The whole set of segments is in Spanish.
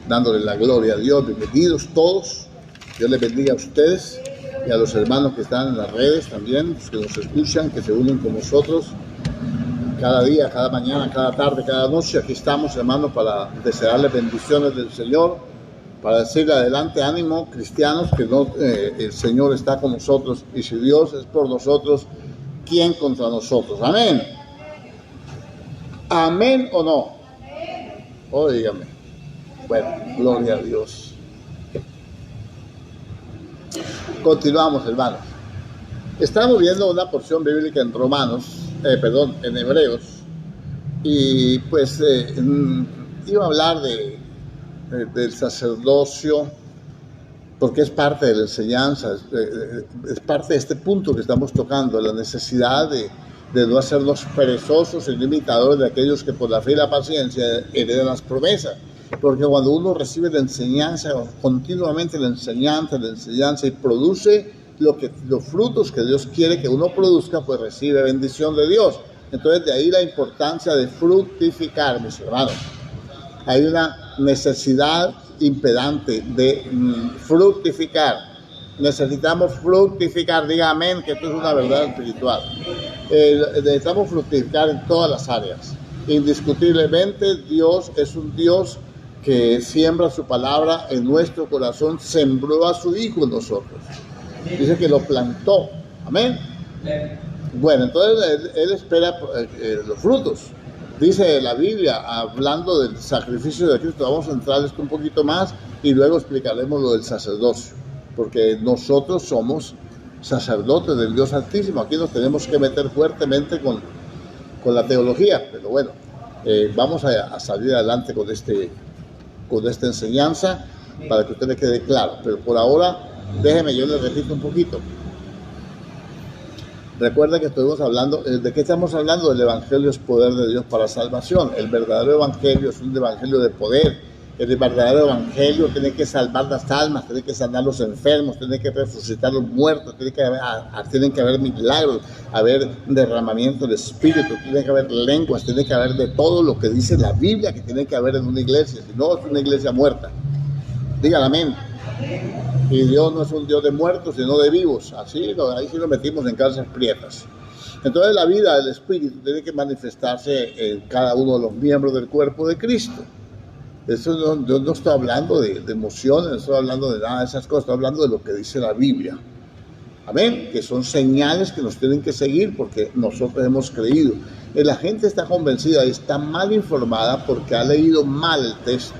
dándole la gloria a Dios. Bienvenidos todos. Dios les bendiga a ustedes y a los hermanos que están en las redes también, los que nos escuchan, que se unen con nosotros cada día, cada mañana, cada tarde, cada noche. Aquí estamos, hermanos, para desearles bendiciones del Señor, para decirle adelante, ánimo, cristianos, que el Señor está con nosotros, y si Dios es por nosotros, ¿quién contra nosotros? Amén. Amén o no. Óigame. Bueno, gloria a Dios. Continuamos, hermanos. Estamos viendo una porción bíblica en en Hebreos, y pues iba a hablar del sacerdocio, porque es parte de la enseñanza, es parte de este punto que estamos tocando, la necesidad de no hacernos perezosos y imitadores de aquellos que por la fe y la paciencia heredan las promesas. Porque cuando uno recibe la enseñanza, continuamente la enseñanza y produce los frutos que Dios quiere que uno produzca, pues recibe bendición de Dios. Entonces de ahí la importancia de fructificar, mis hermanos. Hay una necesidad impedante de fructificar. Necesitamos fructificar, diga amén, que esto es una verdad espiritual. Necesitamos fructificar en todas las áreas. Indiscutiblemente Dios es un Dios que siembra su palabra en nuestro corazón, sembró a su Hijo en nosotros. Dice que lo plantó. Amén. Bueno, entonces Él espera los frutos. Dice la Biblia, hablando del sacrificio de Cristo, vamos a entrar esto un poquito más y luego explicaremos lo del sacerdocio, porque nosotros somos sacerdotes del Dios Altísimo. Aquí nos tenemos que meter fuertemente con la teología, pero bueno, vamos a salir adelante con esta enseñanza para que a usted le quede claro. Pero por ahora, déjeme, yo le repito un poquito. Recuerda que estuvimos hablando, ¿de qué estamos hablando? El Evangelio es poder de Dios para salvación. El verdadero Evangelio es un Evangelio de poder. El verdadero Evangelio tiene que salvar las almas, tiene que sanar los enfermos, tiene que resucitar los muertos, tienen que haber milagros, haber derramamiento de espíritu, tiene que haber lenguas, tiene que haber de todo lo que dice la Biblia que tiene que haber en una iglesia. Si no, es una iglesia muerta. Dígale amén. Y Dios no es un Dios de muertos, sino de vivos. Ahí sí lo metimos en calzas prietas. Entonces la vida del Espíritu tiene que manifestarse en cada uno de los miembros del cuerpo de Cristo. Yo no estoy hablando de emociones, no estoy hablando de nada de esas cosas, estoy hablando de lo que dice la Biblia. Amén, que son señales que nos tienen que seguir porque nosotros hemos creído. La gente está convencida y está mal informada porque ha leído mal el texto.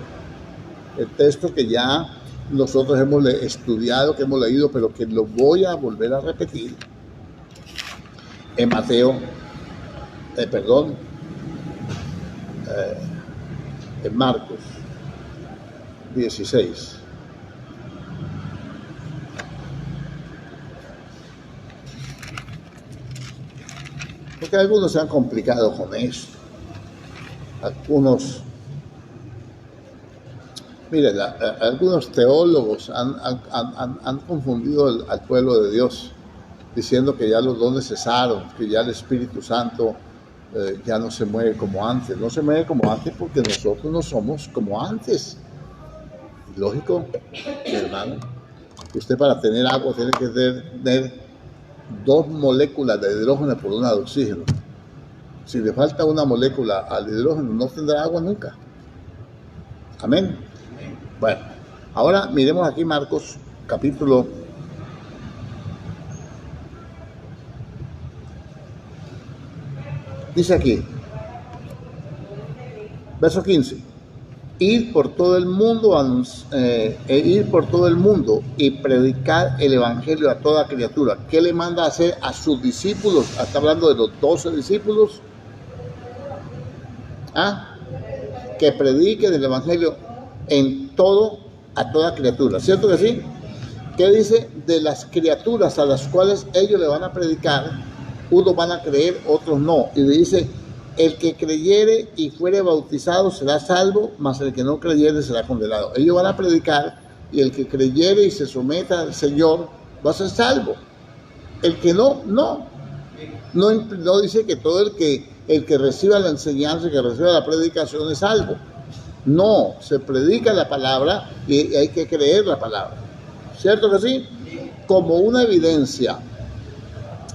El texto que ya nosotros hemos estudiado, que hemos leído, pero que lo voy a volver a repetir. En en Marcos 16. Porque algunos se han complicado con esto. Algunos teólogos han confundido al pueblo de Dios, diciendo que ya los dones cesaron, que ya el Espíritu Santo ya no se mueve como antes. No se mueve como antes porque nosotros no somos como antes. Lógico, hermano. Usted para tener agua tiene que tener 2 moléculas de hidrógeno por una de oxígeno. Si le falta una molécula al hidrógeno, no tendrá agua nunca. Amén. Bueno, ahora miremos aquí Marcos, capítulo 16. Dice aquí, verso 15. Ir por todo el mundo y predicar el evangelio a toda criatura. ¿Qué le manda a hacer a sus discípulos? Está hablando de los 12 discípulos. Que prediquen el evangelio a toda criatura. ¿Cierto que sí? ¿Qué dice? De las criaturas a las cuales ellos le van a predicar, unos van a creer, otros no. Y dice, el que creyere y fuere bautizado será salvo, mas el que no creyere será condenado. Ellos van a predicar y el que creyere y se someta al Señor va a ser salvo. El que no dice que todo el que reciba la enseñanza, que reciba la predicación es salvo. No, se predica la palabra y hay que creer la palabra. ¿Cierto que sí? Como una evidencia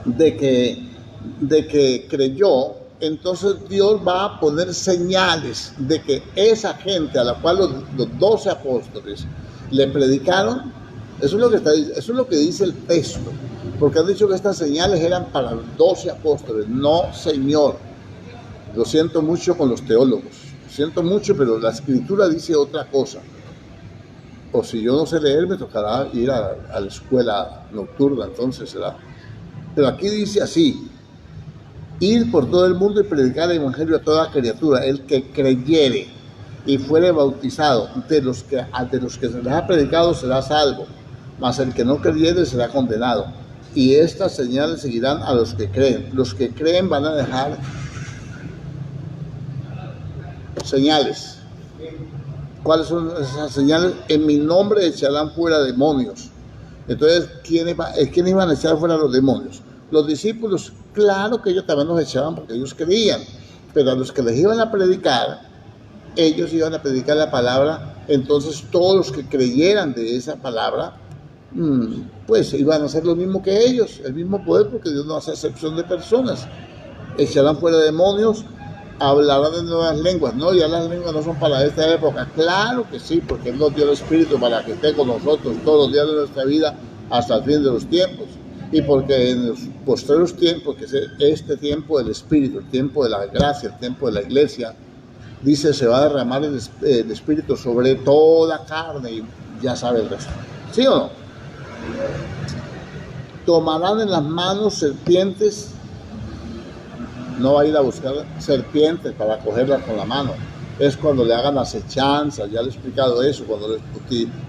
de que creyó, entonces Dios va a poner señales de que esa gente a la cual los 12 apóstoles le predicaron, eso es lo que dice el texto, porque han dicho que estas señales eran para los 12 apóstoles. No, Señor, lo siento mucho con los teólogos, lo siento mucho, pero la escritura dice otra cosa. O si yo no sé leer, me tocará ir a la escuela nocturna, entonces será. Pero aquí dice así: ir por todo el mundo y predicar el evangelio a toda criatura. El que creyere y fuere bautizado, de los que se les ha predicado será salvo, mas el que no creyere será condenado. Y estas señales seguirán a los que creen. Los que creen van a dejar señales. ¿Cuáles son esas señales? En mi nombre echarán fuera demonios. Entonces, ¿quiénes iban a echar fuera los demonios? Los discípulos, claro que ellos también los echaban porque ellos creían, pero a los que les iban a predicar, ellos iban a predicar la palabra. Entonces todos los que creyeran de esa palabra, pues iban a hacer lo mismo que ellos, el mismo poder, porque Dios no hace excepción de personas. Echarán fuera demonios, hablarán de nuevas lenguas. No, ya las lenguas no son para esta época. Claro que sí, porque Él nos dio el Espíritu para que esté con nosotros todos los días de nuestra vida hasta el fin de los tiempos. Y porque en los postreros tiempos, que es este tiempo del Espíritu, el tiempo de la gracia, el tiempo de la iglesia, dice, se va a derramar el Espíritu sobre toda carne, y ya sabe el resto. ¿Sí o no? Tomarán en las manos serpientes. No va a ir a buscar serpientes para cogerlas con la mano. Es cuando le hagan acechanzas, ya le he explicado eso, cuando les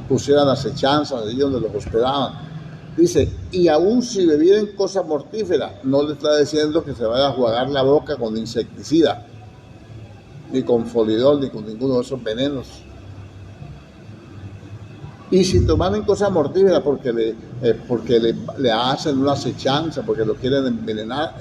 pusieran acechanzas allí donde los hospedaban. Dice, y aún si bebieren cosa mortífera, no le está diciendo que se vaya a jugar la boca con insecticida, ni con folidol, ni con ninguno de esos venenos. Y si tomaran cosa mortífera porque le hacen una acechanza, porque lo quieren envenenar,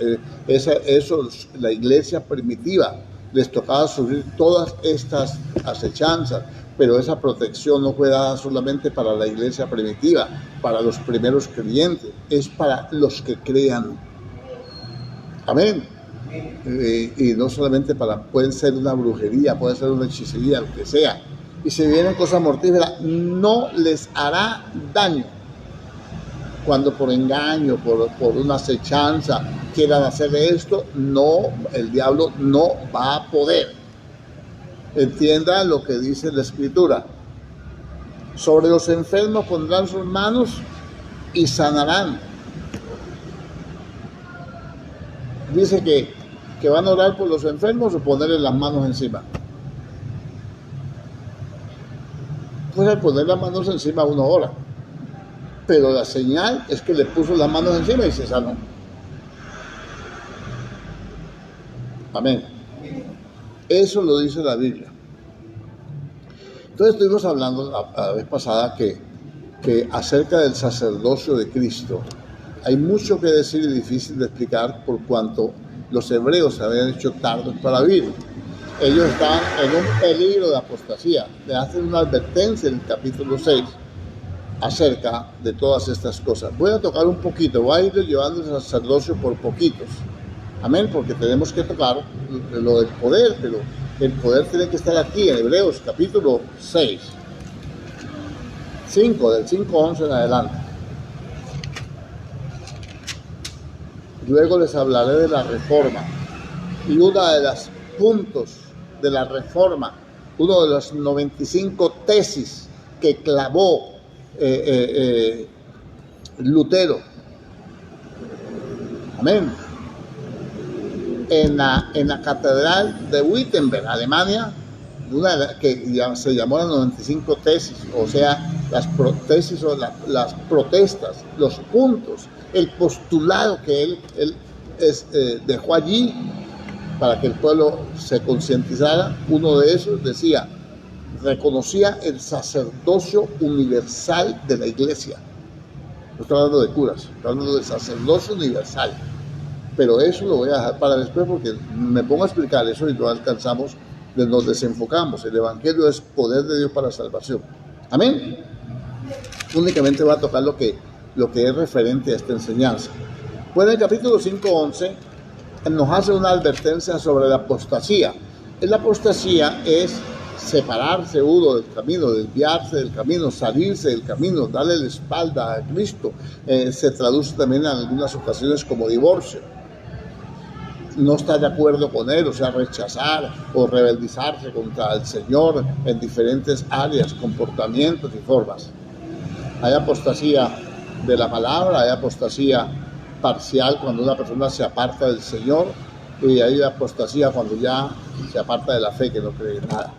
eso la iglesia primitiva les tocaba sufrir todas estas acechanzas, pero esa protección no fue dada solamente para la iglesia primitiva, para los primeros creyentes, es para los que crean. Amén. Y no solamente pueden ser una brujería, puede ser una hechicería, lo que sea. Y si vienen cosas mortíferas, no les hará daño. Cuando por engaño, por una acechanza quieran hacer esto, no, el diablo no va a poder. Entienda lo que dice la Escritura. Sobre los enfermos pondrán sus manos y sanarán. Dice que van a orar por los enfermos o ponerle las manos encima. Pues al poner las manos encima uno ora, pero la señal es que le puso las manos encima y se sanó. Amén. Eso lo dice la Biblia. Entonces estuvimos hablando la vez pasada que acerca del sacerdocio de Cristo hay mucho que decir y difícil de explicar, por cuanto los hebreos se habían hecho tardos para vivir. Ellos estaban en un peligro de apostasía. Le hacen una advertencia en el capítulo 6 acerca de todas estas cosas. Voy a tocar un poquito, voy a ir llevando el sacerdocio por poquitos. Amén, porque tenemos que tocar lo del poder, pero el poder tiene que estar aquí en Hebreos capítulo 6. 5, del 5:11 en adelante. Luego les hablaré de la reforma. Y uno de los puntos de la reforma, uno de las 95 tesis que clavó Lutero, amén, en la catedral de Wittenberg, Alemania, que ya se llamó las 95 tesis, o sea, las tesis o las protestas, los puntos, el postulado que él dejó allí para que el pueblo se concientizara. Uno de esos decía, reconocía el sacerdocio universal de la iglesia. No estoy hablando de curas, estoy hablando del sacerdocio universal. Pero eso lo voy a dejar para después, porque me pongo a explicar eso y no alcanzamos nos desenfocamos. El Evangelio es poder de Dios para salvación. Amén. Únicamente va a tocar lo que es referente a esta enseñanza. Pues en el capítulo 5:11 nos hace una advertencia sobre la apostasía. La apostasía es separarse uno del camino, desviarse del camino, salirse del camino, darle la espalda a Cristo. Se traduce también en algunas ocasiones como divorcio. No estar de acuerdo con Él, o sea, rechazar o rebeldizarse contra el Señor en diferentes áreas, comportamientos y formas. Hay apostasía de la palabra, hay apostasía parcial cuando una persona se aparta del Señor, y hay apostasía cuando ya se aparta de la fe, que no cree en nada.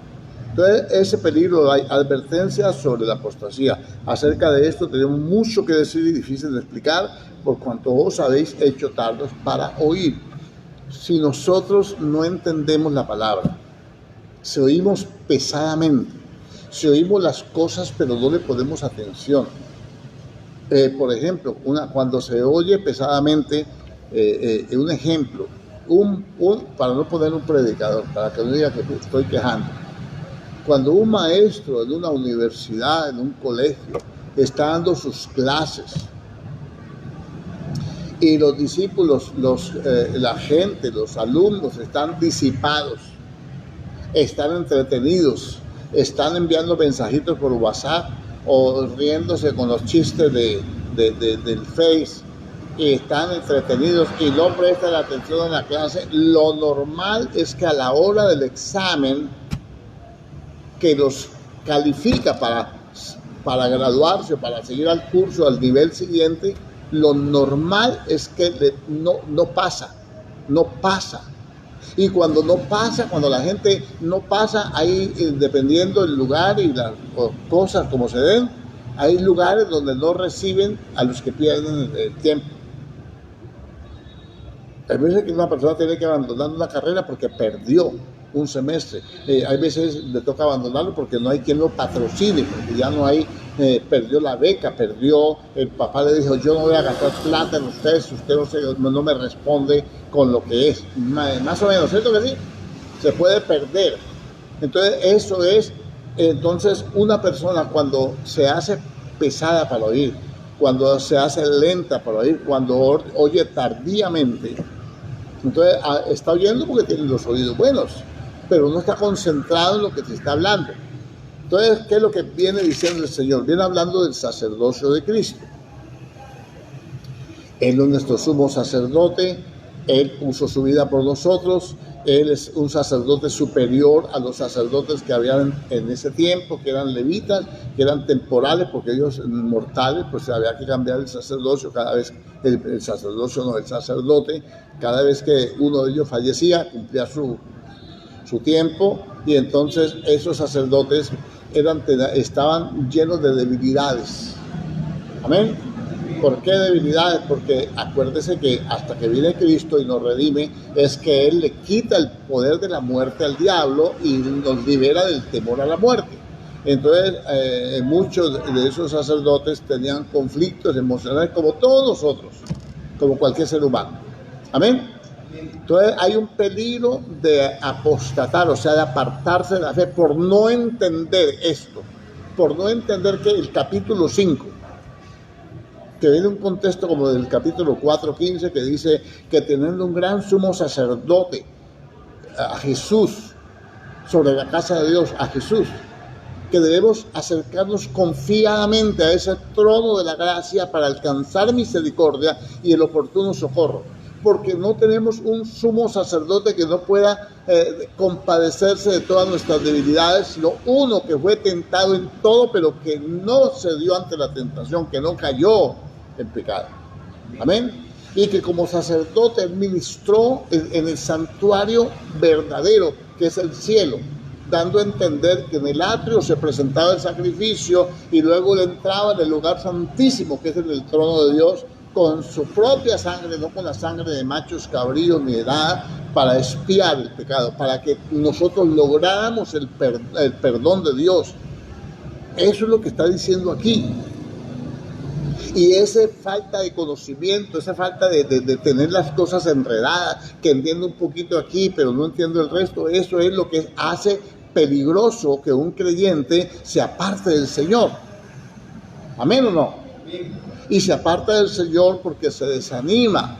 Entonces, ese peligro, hay advertencias sobre la apostasía. Acerca de esto tenemos mucho que decir y difícil de explicar, por cuanto os habéis hecho tardos para oír. Si nosotros no entendemos la palabra, si oímos pesadamente, si oímos las cosas pero no le ponemos atención. Por ejemplo, cuando se oye pesadamente, un ejemplo, para no poner un predicador, para que no diga que estoy quejando. Cuando un maestro en una universidad, en un colegio, está dando sus clases y los discípulos, la gente, los alumnos están disipados, están entretenidos, están enviando mensajitos por WhatsApp o riéndose con los chistes del Face, y están entretenidos y no prestan atención en la clase, lo normal es que a la hora del examen que los califica para graduarse, para seguir al curso, al nivel siguiente, lo normal es que no pasa. Y cuando no pasa, cuando la gente no pasa, ahí, dependiendo del lugar y las cosas como se den, hay lugares donde no reciben a los que pierden el tiempo. Hay veces que una persona tiene que abandonar una carrera porque perdió un semestre. Hay veces le toca abandonarlo porque no hay quien lo patrocine, porque ya no hay, perdió la beca, el papá le dijo, yo no voy a gastar plata en ustedes si usted no me responde con lo que es. Más o menos, ¿cierto que sí? Se puede perder. Entonces, eso es, entonces, una persona cuando se hace pesada para oír, cuando se hace lenta para oír, cuando oye tardíamente, entonces está oyendo porque tiene los oídos buenos, pero no está concentrado en lo que se está hablando. Entonces, ¿qué es lo que viene diciendo el Señor? Viene hablando del sacerdocio de Cristo. Él es nuestro sumo sacerdote, Él puso su vida por nosotros, Él es un sacerdote superior a los sacerdotes que habían en ese tiempo, que eran levitas, que eran temporales, porque ellos mortales, pues había que cambiar el sacerdocio cada vez, el sacerdote, cada vez que uno de ellos fallecía, cumplía su tiempo, y entonces esos sacerdotes estaban llenos de debilidades. Amén. ¿Por qué debilidades? Porque acuérdese que hasta que viene Cristo y nos redime, es que Él le quita el poder de la muerte al diablo y nos libera del temor a la muerte. Entonces, muchos de esos sacerdotes tenían conflictos emocionales como todos nosotros, como cualquier ser humano. Amén. Entonces hay un peligro de apostatar, o sea, de apartarse de la fe por no entender esto, por no entender que el capítulo 5, que viene un contexto como del capítulo 4:15, que dice que teniendo un gran sumo sacerdote, a Jesús, sobre la casa de Dios, a Jesús, que debemos acercarnos confiadamente a ese trono de la gracia para alcanzar misericordia y el oportuno socorro. Porque no tenemos un sumo sacerdote que no pueda compadecerse de todas nuestras debilidades, sino uno que fue tentado en todo, pero que no se dio ante la tentación, que no cayó en pecado. Amén. Y que como sacerdote ministró en el santuario verdadero, que es el cielo, dando a entender que en el atrio se presentaba el sacrificio y luego él entraba en el lugar santísimo, que es el trono de Dios, con su propia sangre, no con la sangre de machos cabríos ni de nada, para expiar el pecado, para que nosotros lográramos el perdón de Dios. Eso es lo que está diciendo aquí. Y esa falta de conocimiento, esa falta de tener las cosas enredadas, que entiendo un poquito aquí, pero no entiendo el resto, eso es lo que hace peligroso que un creyente se aparte del Señor. ¿Amén o no? Y se aparta del Señor porque se desanima,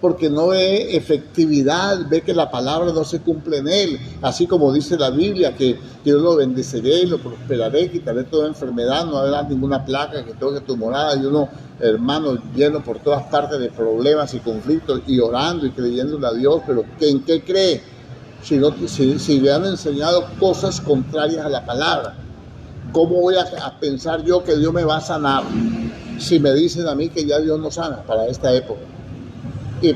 porque no ve efectividad, ve que la palabra no se cumple en él, así como dice la Biblia, que yo lo bendeciré, lo prosperaré, quitaré toda enfermedad, no habrá ninguna plaga que toque tu morada, y uno, hermano, lleno por todas partes de problemas y conflictos, y orando y creyéndole a Dios, pero ¿en qué cree? Si le han enseñado cosas contrarias a la palabra, ¿cómo voy a pensar yo que Dios me va a sanar si me dicen a mí que ya Dios no sana para esta época?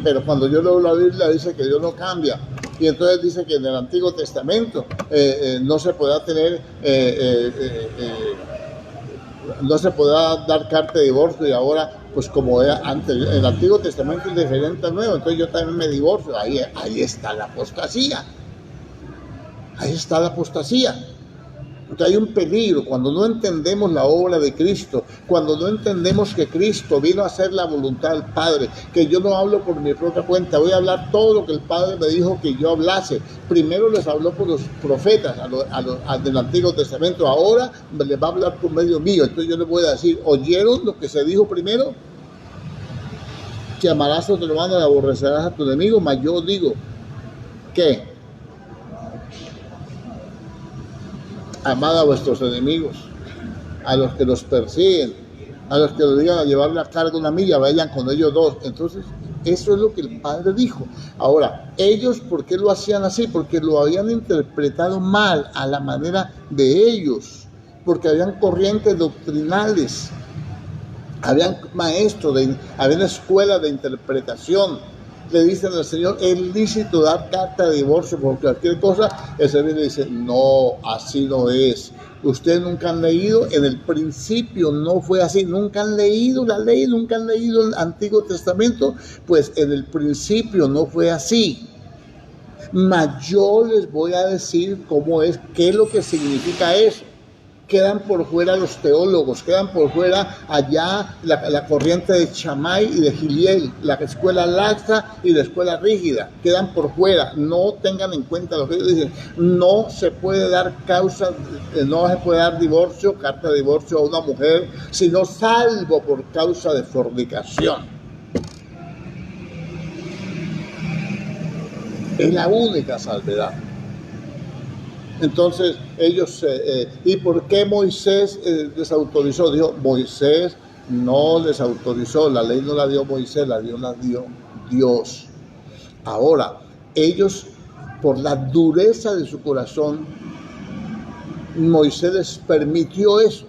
Pero cuando yo leo la Biblia dice que Dios no cambia, y entonces dice que en el Antiguo Testamento no se podrá tener, no se podrá dar carta de divorcio, y ahora, pues como era antes, el Antiguo Testamento es diferente al Nuevo, entonces yo también me divorcio. Ahí está la apostasía, ahí está la apostasía. Entonces hay un peligro cuando no entendemos la obra de Cristo, cuando no entendemos que Cristo vino a hacer la voluntad del Padre, que yo no hablo por mi propia cuenta, voy a hablar todo lo que el Padre me dijo que yo hablase. Primero les habló por los profetas del Antiguo Testamento, ahora les va a hablar por medio mío. Entonces yo les voy a decir, ¿oyeron lo que se dijo primero? Que amarás a tu hermano y aborrecerás a tu enemigo, mas yo digo, ¿qué? Amad a vuestros enemigos, a los que los persiguen, a los que los digan a llevar la carga una milla, vayan con ellos dos. Entonces, eso es lo que el Padre dijo. Ahora, ellos, ¿por qué lo hacían así? Porque lo habían interpretado mal, a la manera de ellos, porque habían corrientes doctrinales, habían maestros, habían escuelas de interpretación. Le dicen al Señor, es lícito dar carta de divorcio por cualquier cosa. El Señor le dice, no, así no es. Ustedes nunca han leído, en el principio no fue así, nunca han leído la ley, nunca han leído el Antiguo Testamento, pues en el principio no fue así. Mas yo les voy a decir cómo es, qué es lo que significa eso. Quedan por fuera los teólogos, quedan por fuera allá la corriente de Shammai y de Giliel, la escuela laxa y la escuela rígida, quedan por fuera. No tengan en cuenta lo que ellos dicen. No se puede dar causa, no se puede dar divorcio, carta de divorcio a una mujer, sino salvo por causa de fornicación. Es la única salvedad. Entonces ellos, ¿y por qué Moisés les autorizó? Dijo, Moisés no les autorizó, la ley no la dio Moisés, la dio Dios. Ahora, ellos, por la dureza de su corazón, Moisés les permitió eso.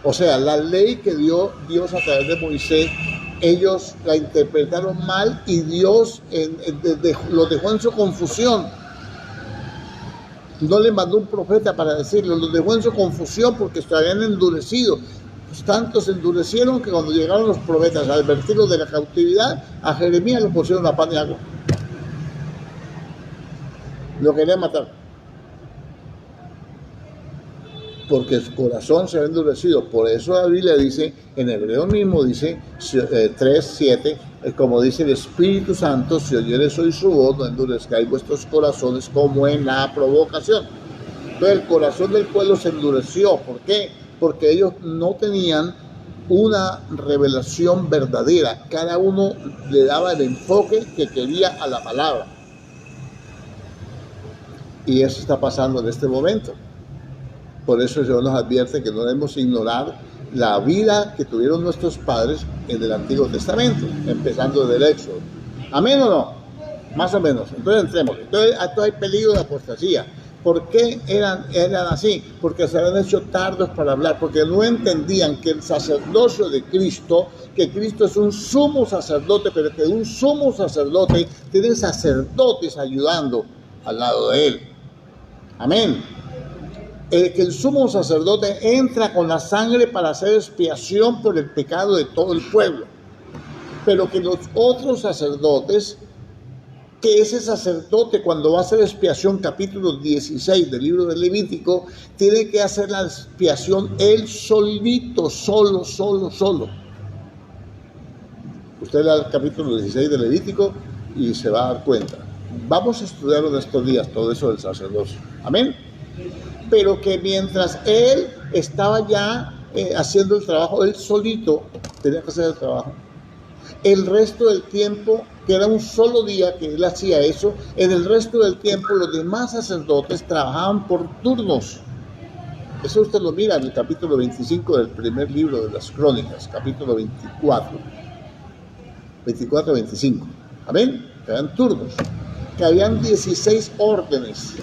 O sea, la ley que dio Dios a través de Moisés, ellos la interpretaron mal y Dios los dejó en su confusión. No le mandó un profeta para decirlo, los dejó en su confusión porque se habían endurecido. Pues tanto se endurecieron que cuando llegaron los profetas a advertirlos de la cautividad, a Jeremías le pusieron a pan y agua. Lo querían matar. Porque su corazón se había endurecido. Por eso la Biblia dice, en Hebreo mismo dice 3:7, como dice el Espíritu Santo, si oyeres hoy su voz, no endurezcáis vuestros corazones como en la provocación. Entonces el corazón del pueblo se endureció. ¿Por qué? Porque ellos no tenían una revelación verdadera. Cada uno le daba el enfoque que quería a la palabra. Y eso está pasando en este momento. Por eso el Señor nos advierte que no debemos ignorar la vida que tuvieron nuestros padres en el Antiguo Testamento, empezando desde el Éxodo. ¿Amén o no? Más o menos. Entonces entremos. Entonces hay peligro de apostasía. ¿Por qué eran así? Porque se habían hecho tardos para hablar, porque no entendían que el sacerdocio de Cristo, que Cristo es un sumo sacerdote, pero que un sumo sacerdote tiene sacerdotes ayudando al lado de él. Amén. Que el sumo sacerdote entra con la sangre para hacer expiación por el pecado de todo el pueblo, pero que los otros sacerdotes que ese sacerdote, cuando va a hacer expiación, capítulo 16 del libro de Levítico, tiene que hacer la expiación él solito, solo. Usted lea el capítulo 16 de Levítico y se va a dar cuenta. Vamos a estudiarlo en estos días, todo eso del sacerdocio. Amén. Pero que mientras él estaba ya haciendo el trabajo, él solito tenía que hacer el trabajo. El resto del tiempo, que era un solo día que él hacía eso, en el resto del tiempo los demás sacerdotes trabajaban por turnos. Eso usted lo mira en el capítulo 25 del primer libro de las Crónicas, capítulo 24-25. Amén. Que eran turnos, que habían 16 órdenes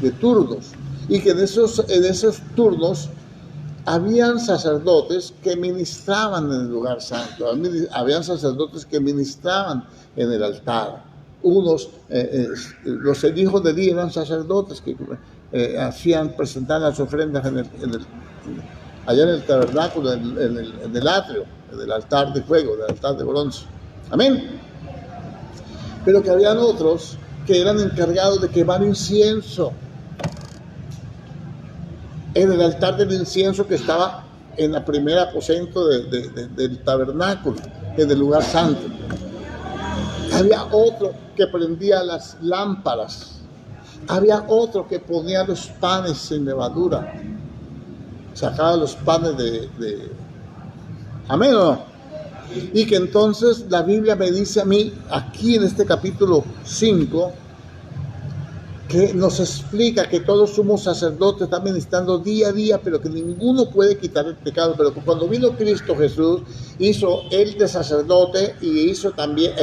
de turnos, y que en esos turnos habían sacerdotes que ministraban en el lugar santo, habían sacerdotes que ministraban en el altar. Los hijos de Eli eran sacerdotes que presentaban las ofrendas allá en el tabernáculo, en el atrio, en el altar de fuego, el altar de bronce. Amén. Pero que habían otros que eran encargados de quemar incienso en el altar del incienso que estaba en el primer aposento del tabernáculo, en el lugar santo. Había otro que prendía las lámparas. Había otro que ponía los panes sin levadura. Sacaba los panes ¿Amén o no? Y que entonces la Biblia me dice a mí, aquí en este capítulo 5, que nos explica que todos somos sacerdotes, están ministrando día a día, pero que ninguno puede quitar el pecado. Pero que cuando vino Cristo Jesús, hizo él de sacerdote y hizo también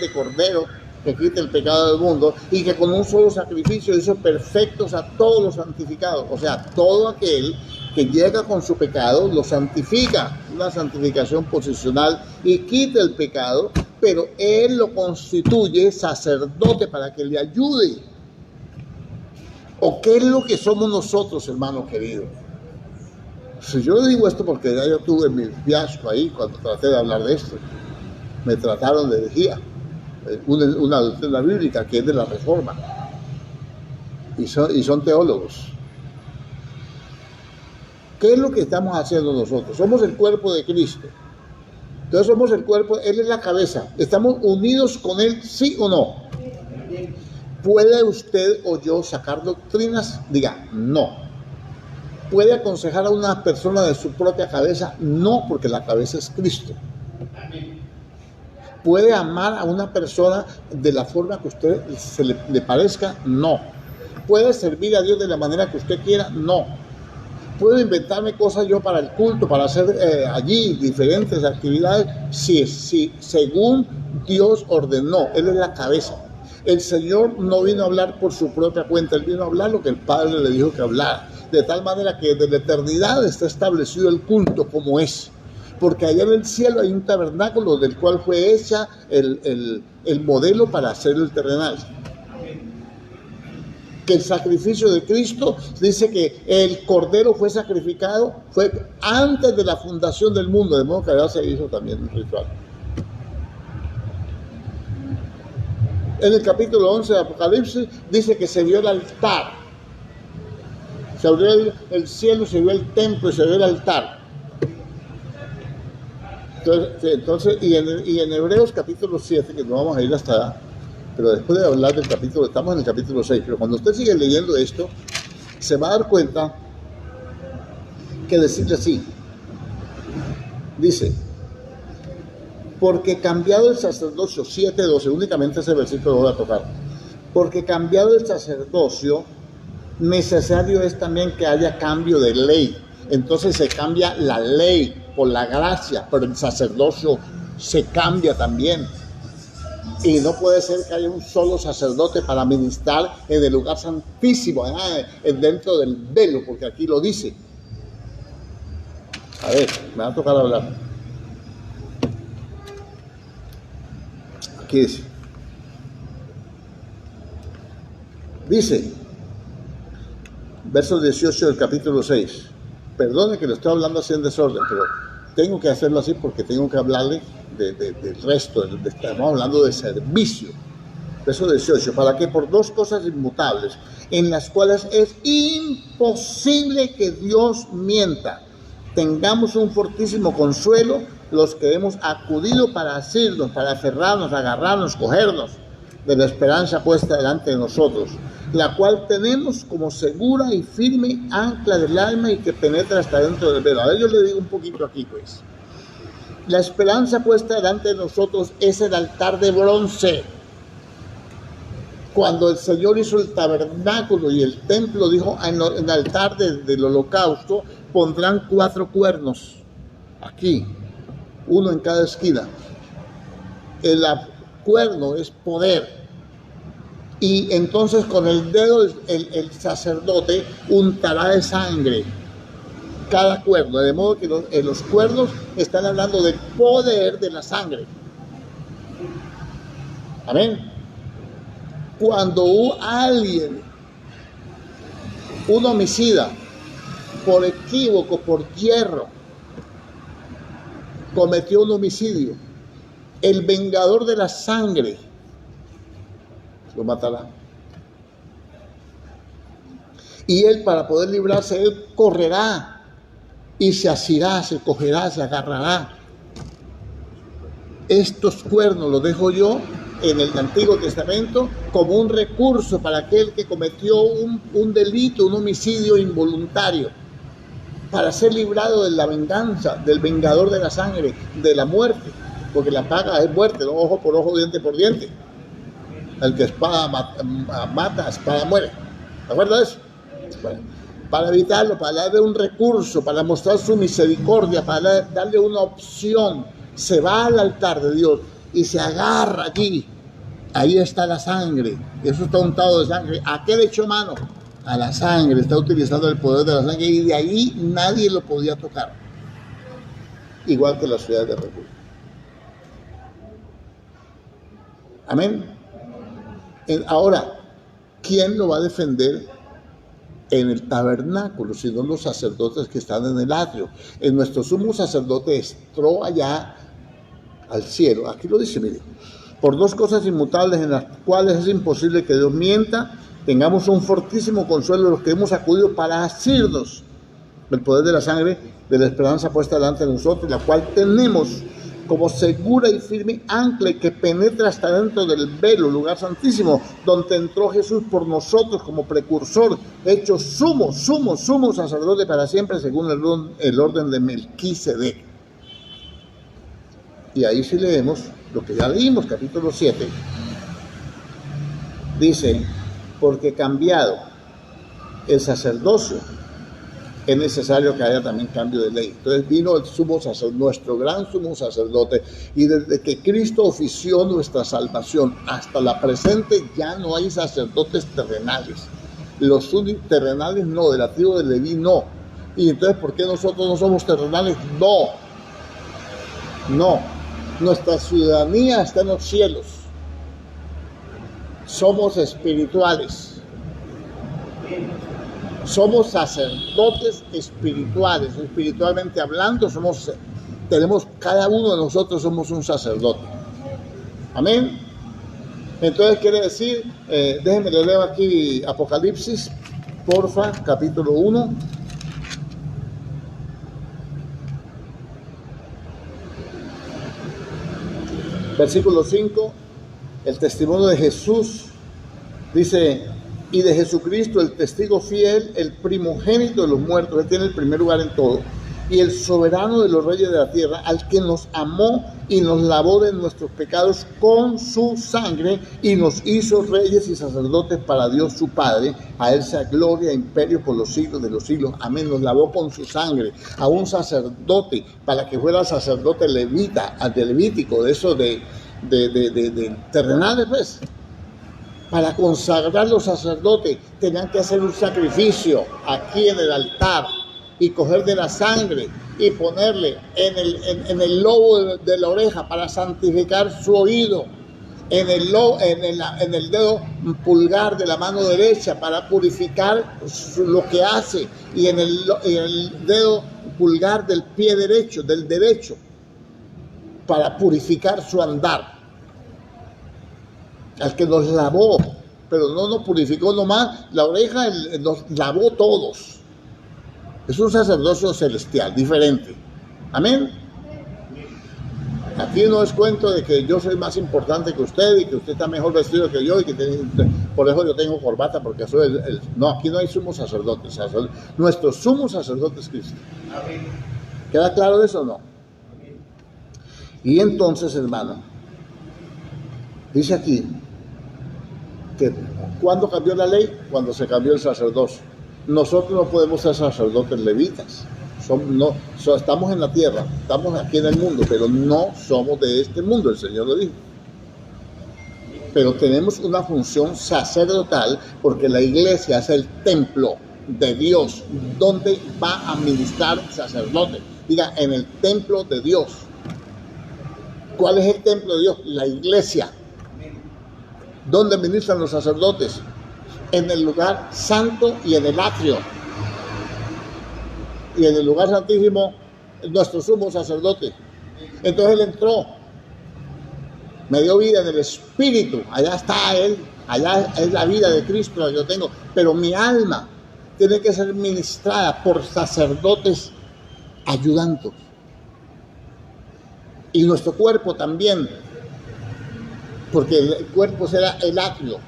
de cordero que quita el pecado del mundo, y que con un solo sacrificio hizo perfectos a todos los santificados. O sea, todo aquel que llega con su pecado lo santifica, una santificación posicional, y quita el pecado, pero él lo constituye sacerdote para que le ayude. ¿O qué es lo que somos nosotros, hermanos queridos? Si yo digo esto porque ya yo tuve mi fiasco ahí cuando traté de hablar de esto. Me trataron de herejía, una doctrina bíblica que es de la Reforma. Y son teólogos. ¿Qué es lo que estamos haciendo nosotros? Somos el cuerpo de Cristo. Entonces somos el cuerpo, Él es la cabeza. ¿Estamos unidos con Él, sí o no? ¿Puede usted o yo sacar doctrinas? Diga, no. ¿Puede aconsejar a una persona de su propia cabeza? No, porque la cabeza es Cristo. ¿Puede amar a una persona de la forma que a usted le parezca? No. ¿Puede servir a Dios de la manera que usted quiera? No. ¿Puedo inventarme cosas yo para el culto, para hacer allí diferentes actividades? Sí, según Dios ordenó. Él es la cabeza. El Señor no vino a hablar por su propia cuenta, Él vino a hablar lo que el Padre le dijo que hablara. De tal manera que desde la eternidad está establecido el culto como es. Porque allá en el cielo hay un tabernáculo del cual fue hecha el modelo para hacer el terrenal. Que el sacrificio de Cristo, dice que el Cordero fue sacrificado, fue antes de la fundación del mundo, de modo que allá se hizo también un ritual. En el capítulo 11 de Apocalipsis dice que se vio el altar. Se abrió el cielo, se vio el templo y se vio el altar. Entonces y en Hebreos capítulo 7, que no vamos a ir hasta allá, pero después de hablar del capítulo, estamos en el capítulo 6, pero cuando usted sigue leyendo esto, se va a dar cuenta que decirle así. Dice, porque cambiado el sacerdocio, 7:12, únicamente ese versículo lo voy a tocar. Porque cambiado el sacerdocio, necesario es también que haya cambio de ley. Entonces se cambia la ley por la gracia, pero el sacerdocio se cambia también. Y no puede ser que haya un solo sacerdote para ministrar en el lugar santísimo, dentro del velo, porque aquí lo dice. A ver, me va a tocar hablar. Aquí dice, verso 18 del capítulo 6. Perdone que lo estoy hablando así en desorden, pero tengo que hacerlo así porque tengo que hablarle del resto. Estamos hablando de servicio. Verso 18, para que por dos cosas inmutables, en las cuales es imposible que Dios mienta, tengamos un fortísimo consuelo los que hemos acudido para asirnos, para aferrarnos, agarrarnos, cogernos de la esperanza puesta delante de nosotros, la cual tenemos como segura y firme ancla del alma y que penetra hasta dentro del velo. A ver, yo le digo un poquito aquí, pues. La esperanza puesta delante de nosotros es el altar de bronce. Cuando el Señor hizo el tabernáculo y el templo, dijo, en el altar del holocausto pondrán 4 cuernos, aquí, uno en cada esquina. El cuerno es poder. Y entonces con el dedo el sacerdote untará de sangre cada cuerno, de modo que los cuernos están hablando del poder de la sangre. Amén. Cuando alguien, un homicida, por equívoco, por hierro, cometió un homicidio, el vengador de la sangre lo matará. Y él, para poder librarse, él correrá y se asirá, se cogerá, se agarrará. Estos cuernos los dejo yo en el Antiguo Testamento como un recurso para aquel que cometió un delito, un homicidio involuntario, para ser librado de la venganza, del vengador de la sangre, de la muerte, porque la paga es muerte, ¿no? Ojo por ojo, diente por diente. El que espada mata, espada muere. ¿De acuerdo a eso? Bueno, para evitarlo, para darle un recurso, para mostrar su misericordia, para darle una opción, se va al altar de Dios y se agarra allí. Ahí está la sangre. Eso está untado de sangre. ¿A qué le echó mano? A la sangre. Está utilizando el poder de la sangre y de ahí nadie lo podía tocar. Igual que la ciudad de República. Amén. Ahora, ¿quién lo va a defender en el tabernáculo? Sino los sacerdotes que están en el atrio. En nuestro sumo sacerdote entró allá al cielo. Aquí lo dice, mire. Por dos cosas inmutables en las cuales es imposible que Dios mienta, tengamos un fortísimo consuelo los que hemos acudido para asirnos del poder de la sangre, de la esperanza puesta delante de nosotros, la cual tenemos como segura y firme ancla que penetra hasta dentro del velo, lugar santísimo, donde entró Jesús por nosotros como precursor, hecho sumo sacerdote para siempre, según el orden de Melquisedec. Y ahí sí leemos lo que ya leímos, capítulo 7. Dice, porque cambiado el sacerdocio, es necesario que haya también cambio de ley. Entonces vino el sumo sacerdote, nuestro gran sumo sacerdote, y desde que Cristo ofició nuestra salvación hasta la presente ya no hay sacerdotes terrenales. Los terrenales no, de la tribu de Leví no. Y entonces, ¿por qué nosotros no somos terrenales? No. Nuestra ciudadanía está en los cielos. Somos espirituales. Somos sacerdotes espirituales. Espiritualmente hablando, tenemos, cada uno de nosotros somos un sacerdote. Amén. Entonces quiere decir, déjenme leer aquí Apocalipsis, porfa, capítulo 1. Versículo 5, el testimonio de Jesús, dice, y de Jesucristo, el testigo fiel, el primogénito de los muertos, él tiene el primer lugar en todo, y el soberano de los reyes de la tierra, al que nos amó y nos lavó de nuestros pecados con su sangre, y nos hizo reyes y sacerdotes para Dios su Padre. A él sea gloria e imperio por los siglos de los siglos. Amén. Nos lavó con su sangre a un sacerdote, para que fuera sacerdote levita, ante levítico, de eso de terrenales, pues. Para consagrar los sacerdotes tenían que hacer un sacrificio aquí en el altar y coger de la sangre y ponerle en el lobo de la oreja para santificar su oído, en el dedo pulgar de la mano derecha para purificar lo que hace, y en el dedo pulgar del pie derecho, del derecho, para purificar su andar. al que nos lavó, pero no nos purificó nomás la oreja, nos lavó todos. Es un sacerdocio celestial, diferente. Amén. Aquí no es cuento de que yo soy más importante que usted y que usted está mejor vestido que yo y que por eso yo tengo corbata porque soy no, aquí no hay sumo sacerdote, nuestro sumo sacerdote es Cristo. Amén. ¿Queda claro eso o no? Amén. Y entonces, hermano, dice aquí que ¿cuándo cambió la ley? Cuando se cambió el sacerdocio. Nosotros no podemos ser sacerdotes levitas. Estamos en la tierra, estamos aquí en el mundo, pero no somos de este mundo, el Señor lo dijo. Pero tenemos una función sacerdotal porque la iglesia es el templo de Dios, donde va a ministrar el sacerdote. Diga, en el templo de Dios. ¿Cuál es el templo de Dios? La iglesia. ¿Dónde ministran los sacerdotes? En el lugar santo y en el atrio. Y en el lugar santísimo, nuestro sumo sacerdote. Entonces él entró, me dio vida en el espíritu, allá está él, allá es la vida de Cristo que yo tengo, pero mi alma tiene que ser ministrada por sacerdotes ayudantes. Y nuestro cuerpo también, porque el cuerpo será el atrio,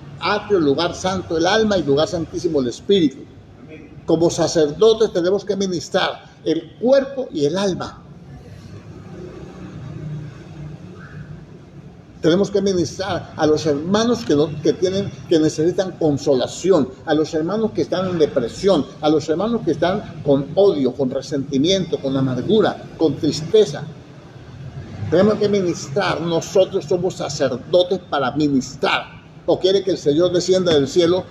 lugar santo el alma y lugar santísimo el espíritu. Como sacerdotes tenemos que ministrar el cuerpo y el alma. Tenemos que ministrar a los hermanos que necesitan consolación, a los hermanos que están en depresión, a los hermanos que están con odio, con resentimiento, con amargura, con tristeza. Tenemos que ministrar. Nosotros somos sacerdotes para ministrar. ¿O quiere que el Señor descienda del cielo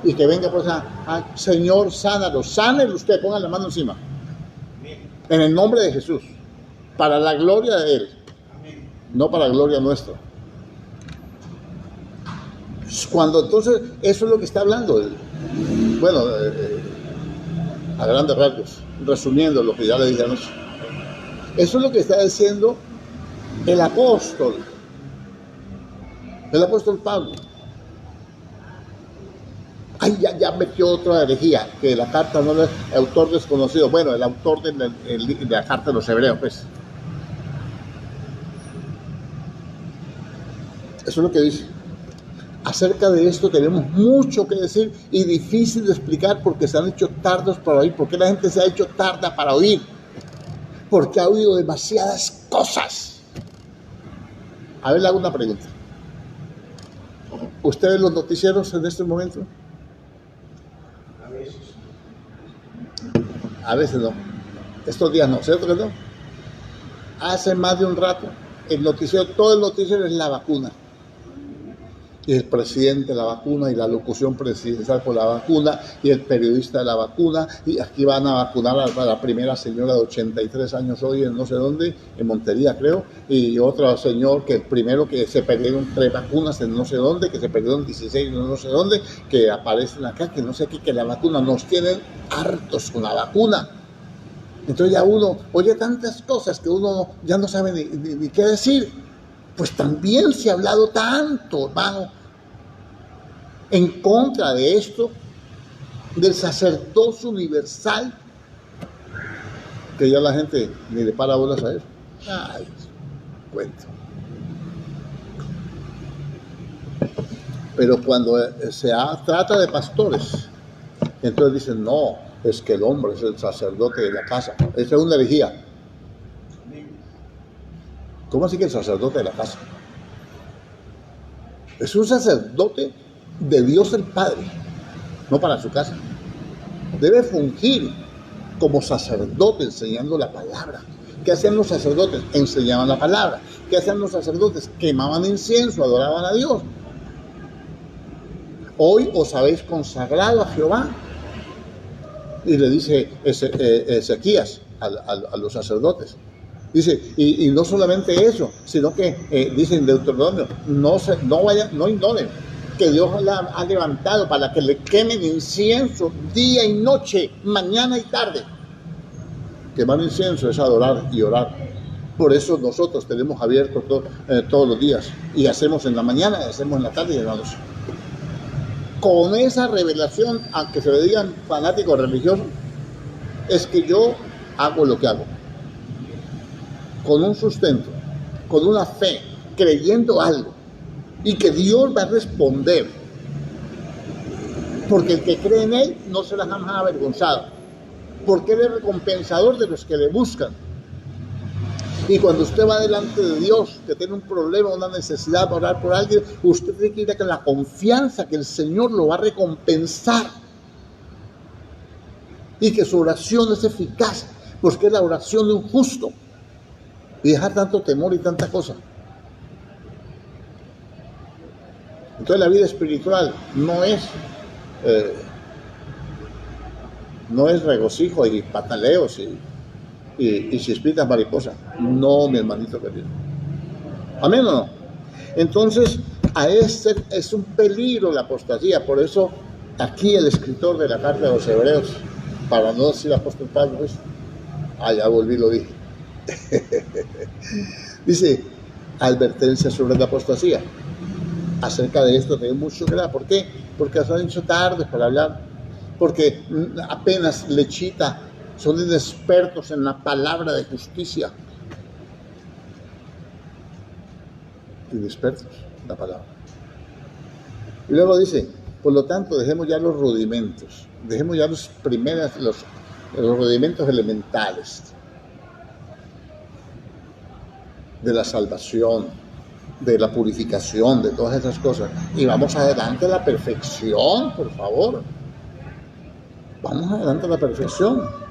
y que venga pues Señor, sánalo, sánelo usted, ponga la mano encima? En el nombre de Jesús, para la gloria de Él, no para la gloria nuestra. Cuando entonces, eso es lo que está hablando, bueno, a grandes rasgos, resumiendo lo que ya le dije anoche, eso es lo que está diciendo el apóstol Pablo. Ay, ya metió otra herejía, que la carta no es autor desconocido. Bueno, el autor de la carta de los hebreos, pues. Eso es lo que dice. Acerca de esto tenemos mucho que decir y difícil de explicar porque se han hecho tardos para oír. ¿Por qué la gente se ha hecho tarda para oír? Porque ha oído demasiadas cosas. A ver, le hago una pregunta. ¿Usted ve los noticieros en este momento? A veces no. Estos días no, ¿cierto que no? Hace más de un rato, todo el noticiero es la vacuna. Y el presidente de la vacuna, y la locución presidencial por la vacuna, y el periodista de la vacuna, y aquí van a vacunar a la primera señora de 83 años hoy en no sé dónde, en Montería creo, y otro señor que el primero que se perdieron 3 vacunas en no sé dónde, que se perdieron 16 en no sé dónde, que aparecen acá, que no sé qué, que la vacuna nos tienen hartos con la vacuna. Entonces ya uno oye tantas cosas que uno ya no sabe ni qué decir. Pues también se ha hablado tanto, hermano, en contra de esto, del sacerdocio universal, que ya la gente ni le para bolas a eso. Ay, cuento. Pero cuando trata de pastores, entonces dicen, no, es que el hombre es el sacerdote de la casa. Esa es una herejía. ¿Cómo así que el sacerdote de la casa? Es un sacerdote de Dios el Padre, no para su casa. Debe fungir como sacerdote enseñando la palabra. ¿Qué hacían los sacerdotes? Enseñaban la palabra. ¿Qué hacían los sacerdotes? Quemaban incienso, adoraban a Dios. Hoy os habéis consagrado a Jehová. Y le dice Ezequías a los sacerdotes. Dice, y no solamente eso, sino que dice en Deuteronomio, no ignoren que Dios la ha levantado para que le quemen incienso día y noche, mañana y tarde. Quemar incienso es adorar y orar. Por eso nosotros tenemos abierto todos los días, y hacemos en la mañana, y hacemos en la tarde y en la noche. Con esa revelación, aunque se le digan fanáticos religiosos, es que yo hago lo que hago. Con un sustento, con una fe, creyendo algo, y que Dios va a responder. Porque el que cree en Él no será jamás avergonzado, porque Él es recompensador de los que le buscan. Y cuando usted va delante de Dios, que tiene un problema, una necesidad para orar por alguien, usted tiene que ir con la confianza que el Señor lo va a recompensar y que su oración es eficaz, porque es la oración de un justo, y dejar tanto temor y tanta cosa. Entonces la vida espiritual no es regocijo y pataleos y chispitas mariposas. No, mi hermanito querido. ¿Amén o no? Entonces, a este es un peligro la apostasía. Por eso, aquí el escritor de la carta de los Hebreos, para no decir apóstol Pablo, pues, ya volví, lo dije. Dice, advertencia sobre la apostasía. Acerca de esto tengo mucho que dar. ¿Por qué? Porque son hecho tarde para hablar. Porque apenas lechita, son inexpertos en la palabra de justicia. Inexpertos en la palabra. Y luego dice, por lo tanto, dejemos ya los rudimentos. Dejemos ya los rudimentos elementales de la salvación, de la purificación, de todas esas cosas. Y vamos adelante a la perfección, por favor. Vamos adelante a la perfección.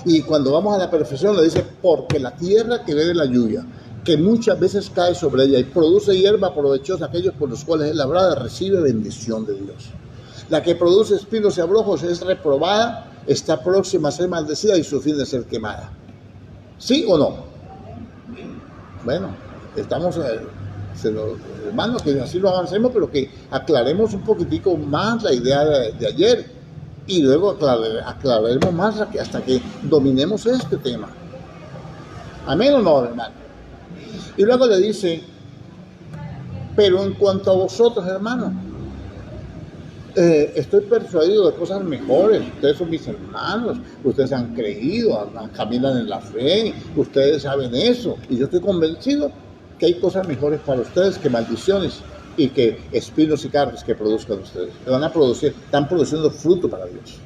Y cuando vamos a la perfección le dice, porque la tierra que bebe la lluvia, que muchas veces cae sobre ella y produce hierba provechosa, aquellos por los cuales es labrada, recibe bendición de Dios. La que produce espinos y abrojos es reprobada, está próxima a ser maldecida y su fin de ser quemada. ¿Sí o no? Bueno, estamos, hermanos, que así lo avancemos, pero que aclaremos un poquitico más la idea de ayer. Y luego aclararemos más hasta que dominemos este tema. ¿Amén o no, hermano? Y luego le dice, pero en cuanto a vosotros, hermanos, estoy persuadido de cosas mejores. Ustedes son mis hermanos, ustedes han creído, caminan en la fe, ustedes saben eso. Y yo estoy convencido que hay cosas mejores para ustedes que maldiciones y que espinos y carnes que produzcan ustedes. Están produciendo fruto para Dios.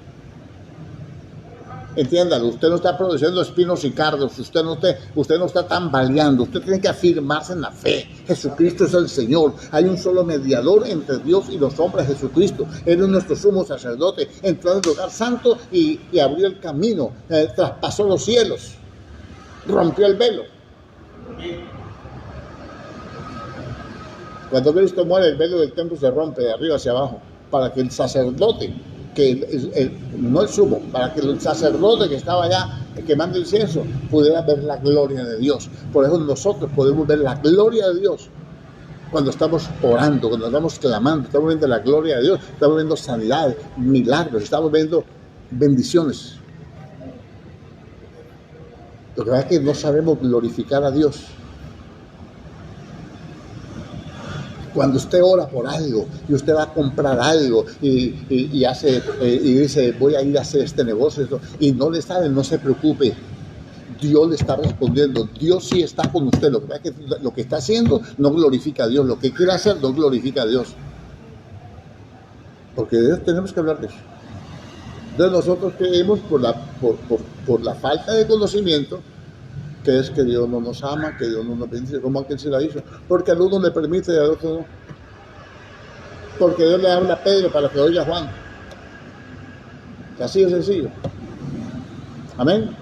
Entiéndalo, usted no está produciendo espinos y cardos, usted no está tambaleando, usted tiene que afirmarse en la fe. Jesucristo es el Señor, hay un solo mediador entre Dios y los hombres, Jesucristo. Él es nuestro sumo sacerdote, entró en el lugar santo y abrió el camino, traspasó los cielos, rompió el velo. Cuando Cristo muere, el velo del templo se rompe de arriba hacia abajo, para que el sacerdote, no el sumo, para que el sacerdote que estaba allá quemando incienso pudiera ver la gloria de Dios. Por eso nosotros podemos ver la gloria de Dios cuando estamos orando, cuando estamos clamando, estamos viendo la gloria de Dios, estamos viendo sanidades, milagros, estamos viendo bendiciones. Lo que pasa es que no sabemos glorificar a Dios. Cuando usted ora por algo y usted va a comprar algo y dice, voy a ir a hacer este negocio, y no le sale, no se preocupe. Dios le está respondiendo. Dios sí está con usted. Lo que pasa es que lo que está haciendo no glorifica a Dios. Lo que quiere hacer no glorifica a Dios. Porque de Dios tenemos que hablar de eso. Entonces nosotros creemos por la falta de conocimiento, que es que Dios no nos ama, que Dios no nos bendice, como aquel se la hizo, porque al uno le permite y al otro no. Porque Dios le habla a Pedro para que oiga a Juan. Así de sencillo. Amén.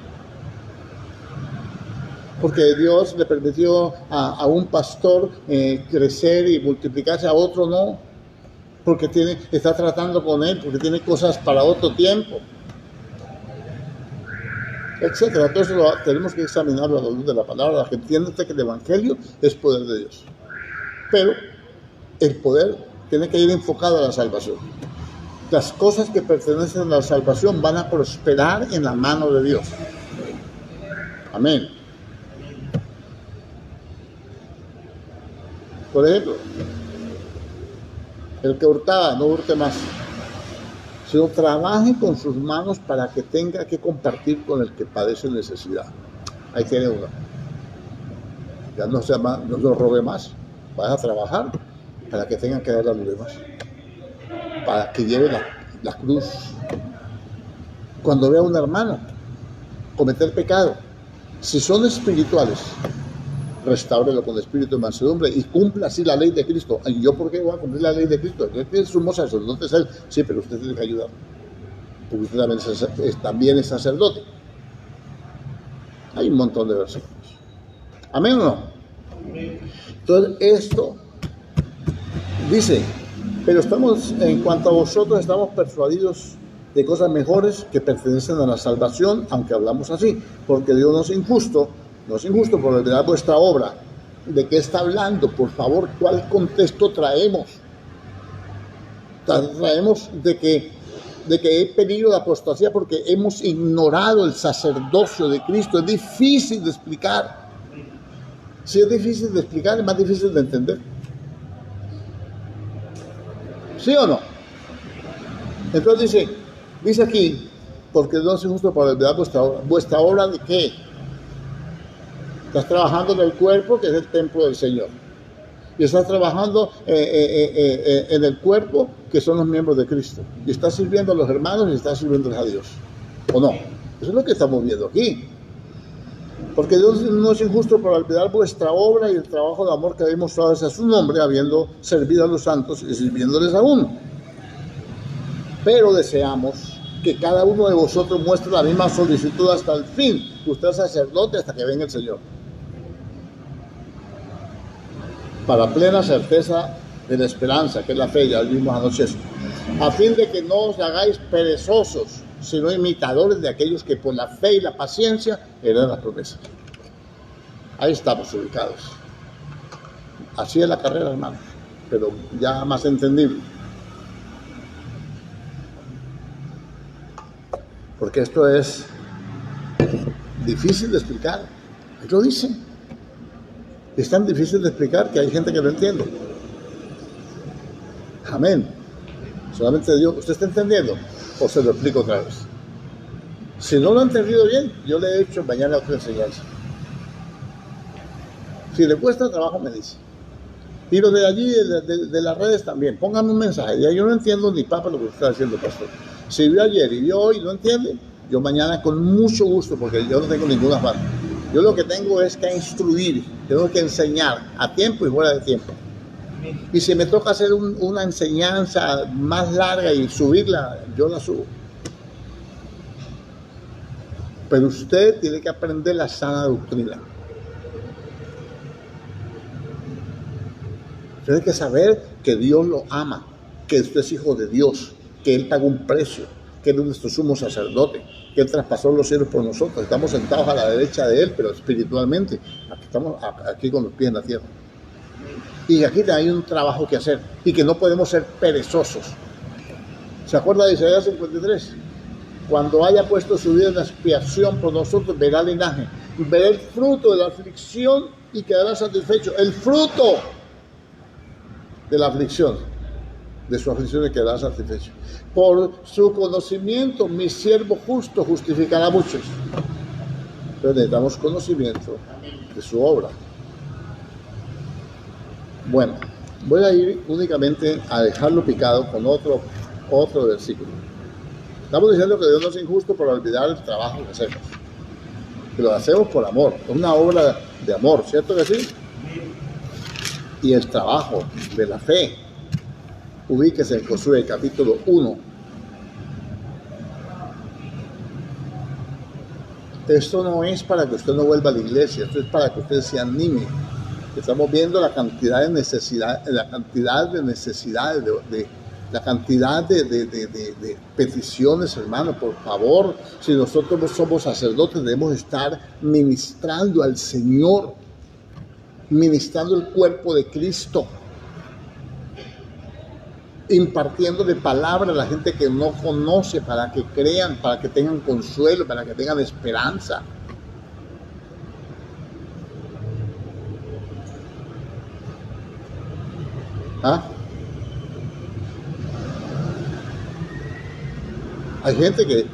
Porque Dios le permitió a un pastor crecer y multiplicarse, a otro no, porque está tratando con él, porque tiene cosas para otro tiempo, etcétera. Todo eso tenemos que examinarlo a la luz de la palabra, para que entiendan que el evangelio es poder de Dios. Pero el poder tiene que ir enfocado a la salvación. Las cosas que pertenecen a la salvación van a prosperar en la mano de Dios. Amén. Por ejemplo, el que hurtaba, no hurte más, sino trabaje con sus manos para que tenga que compartir con el que padece necesidad. Ahí tiene uno. Ya no se robe más. Vas a trabajar para que tengan que dar a los demás. Para que lleve la cruz. Cuando vea a un hermano cometer pecado, si son espirituales, restáurelo con espíritu de mansedumbre y cumpla así la ley de Cristo. ¿Y yo por qué voy a cumplir la ley de Cristo? Yo soy sumo sacerdote, es él. Sí, pero usted tiene que ayudar. Porque usted también es sacerdote. Hay un montón de versículos. ¿Amén o no? Entonces, esto dice, pero en cuanto a vosotros, estamos persuadidos de cosas mejores que pertenecen a la salvación, aunque hablamos así, porque Dios no es injusto por olvidar vuestra obra. ¿De qué está hablando? Por favor, ¿cuál contexto traemos? Traemos de que hay peligro de apostasía porque hemos ignorado el sacerdocio de Cristo. Es difícil de explicar. Si es difícil de explicar, es más difícil de entender. ¿Sí o no? Entonces dice aquí, porque no es injusto para olvidar vuestra obra. ¿Vuestra obra de qué? Estás trabajando en el cuerpo, que es el templo del Señor. Y estás trabajando en el cuerpo, que son los miembros de Cristo. Y estás sirviendo a los hermanos y estás sirviéndoles a Dios. ¿O no? Eso es lo que estamos viendo aquí. Porque Dios no es injusto por olvidar vuestra obra y el trabajo de amor que habéis mostrado hacia su nombre, habiendo servido a los santos y sirviéndoles a uno. Pero deseamos que cada uno de vosotros muestre la misma solicitud hasta el fin. Usted es sacerdote hasta que venga el Señor. Para plena certeza de la esperanza, que es la fe, ya vimos anoche eso. A fin de que no os hagáis perezosos, sino imitadores de aquellos que por la fe y la paciencia heredan las promesas. Ahí estamos ubicados. Así es la carrera, hermanos, pero ya más entendible. Porque esto es difícil de explicar. Ahí lo dice. Es tan difícil de explicar que hay gente que lo entiende. Amén. Solamente Dios. ¿Usted está entendiendo? O se lo explico otra vez. Si no lo ha entendido bien, yo le he hecho mañana otra enseñanza. Si le cuesta trabajo, me dice. Y los de allí, de las redes también. Pónganme un mensaje. Ya yo no entiendo ni papa lo que usted está haciendo, pastor. Si vio ayer y vio hoy y no entiende, yo mañana con mucho gusto, porque yo no tengo ninguna falta. Yo lo que tengo es que instruir, tengo que enseñar a tiempo y fuera de tiempo. Y si me toca hacer una enseñanza más larga y subirla, yo la subo. Pero usted tiene que aprender la sana doctrina. Tiene que saber que Dios lo ama, que usted es hijo de Dios, que Él pagó un precio, que Él es nuestro sumo sacerdote, que Él traspasó los cielos por nosotros. Estamos sentados a la derecha de Él, pero espiritualmente. Estamos aquí con los pies en la tierra. Y aquí hay un trabajo que hacer y que no podemos ser perezosos. ¿Se acuerda de Isaías 53? Cuando haya puesto su vida en expiación por nosotros, verá linaje, verá el fruto de la aflicción y quedará satisfecho. El fruto de la aflicción, de su aflicción, y quedará satisfecho. Por su conocimiento, mi siervo justo justificará a muchos. Pero necesitamos conocimiento de su obra. Bueno, voy a ir únicamente a dejarlo picado con otro versículo. Estamos diciendo que Dios no es injusto por olvidar el trabajo que hacemos. Que lo hacemos por amor. Es una obra de amor, ¿cierto que sí? Y el trabajo de la fe. Ubíquese en Josué capítulo 1. Esto no es para que usted no vuelva a la iglesia, esto es para que usted se anime. Estamos viendo la cantidad de necesidades, la cantidad de peticiones, hermano. Por favor, si nosotros somos sacerdotes, debemos estar ministrando al Señor, ministrando el cuerpo de Cristo, impartiéndole palabra a la gente que no conoce, para que crean, para que tengan consuelo, para que tengan esperanza. ¿Ah? Hay gente que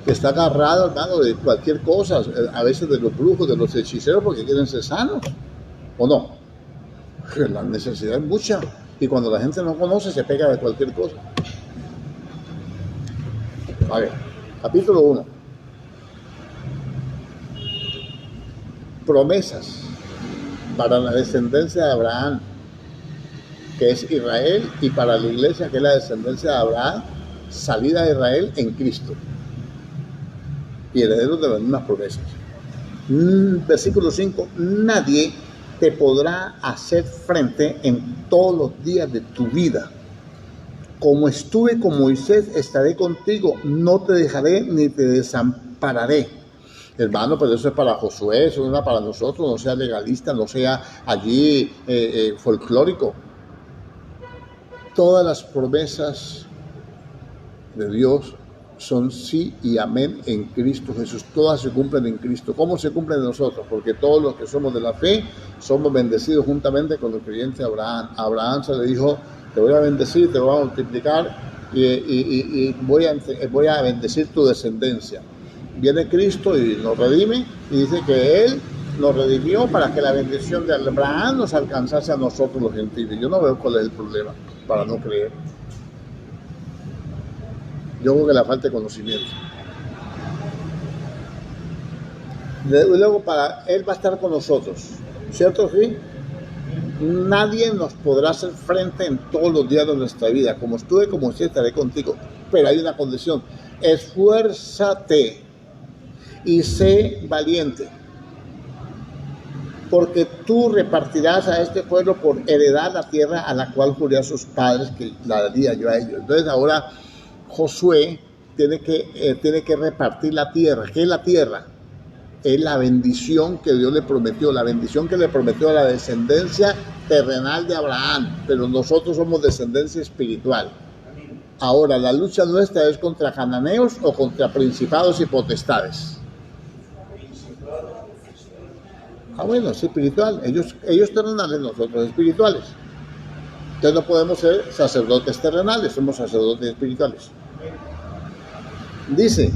está agarrado, hermano, de cualquier cosa, a veces de los brujos, de los hechiceros, porque quieren ser sanos, ¿o no? La necesidad es mucha, y cuando la gente no conoce, se pega de cualquier cosa. A ver, capítulo 1. Promesas para la descendencia de Abraham, que es Israel, y para la iglesia, que es la descendencia de Abraham, salida de Israel en Cristo, y herederos de las mismas promesas. Versículo 5, nadie te podrá hacer frente en todos los días de tu vida. Como estuve con Moisés, estaré contigo, no te dejaré ni te desampararé. Hermano, pero eso es para Josué, eso no es para nosotros, no sea legalista, no sea allí folclórico. Todas las promesas de Dios son sí y amén en Cristo Jesús. Todas se cumplen en Cristo. ¿Cómo se cumplen en nosotros? Porque todos los que somos de la fe somos bendecidos juntamente con el creyente Abraham. A Abraham se le dijo, te voy a bendecir, te voy a multiplicar y voy a bendecir tu descendencia. Viene Cristo y nos redime y dice que Él nos redimió para que la bendición de Abraham nos alcanzase a nosotros los gentiles. Yo no veo cuál es el problema para no creer. Yo creo que la falta de conocimiento. Luego, para Él va a estar con nosotros, ¿cierto? Sí. Nadie nos podrá hacer frente en todos los días de nuestra vida. Como estuve, como usted, estaré contigo. Pero hay una condición: esfuérzate y sé valiente, porque tú repartirás a este pueblo por heredad la tierra a la cual juré a sus padres que la daría yo a ellos. Entonces ahora Josué tiene que repartir la tierra. ¿Qué es la tierra? Es la bendición que Dios le prometió, la bendición que le prometió a la descendencia terrenal de Abraham, pero nosotros somos descendencia espiritual. Ahora, la lucha nuestra es contra cananeos o contra principados y potestades. Bueno, es espiritual. Ellos terrenales, nosotros espirituales. Entonces no podemos ser sacerdotes terrenales, somos sacerdotes espirituales. Dice,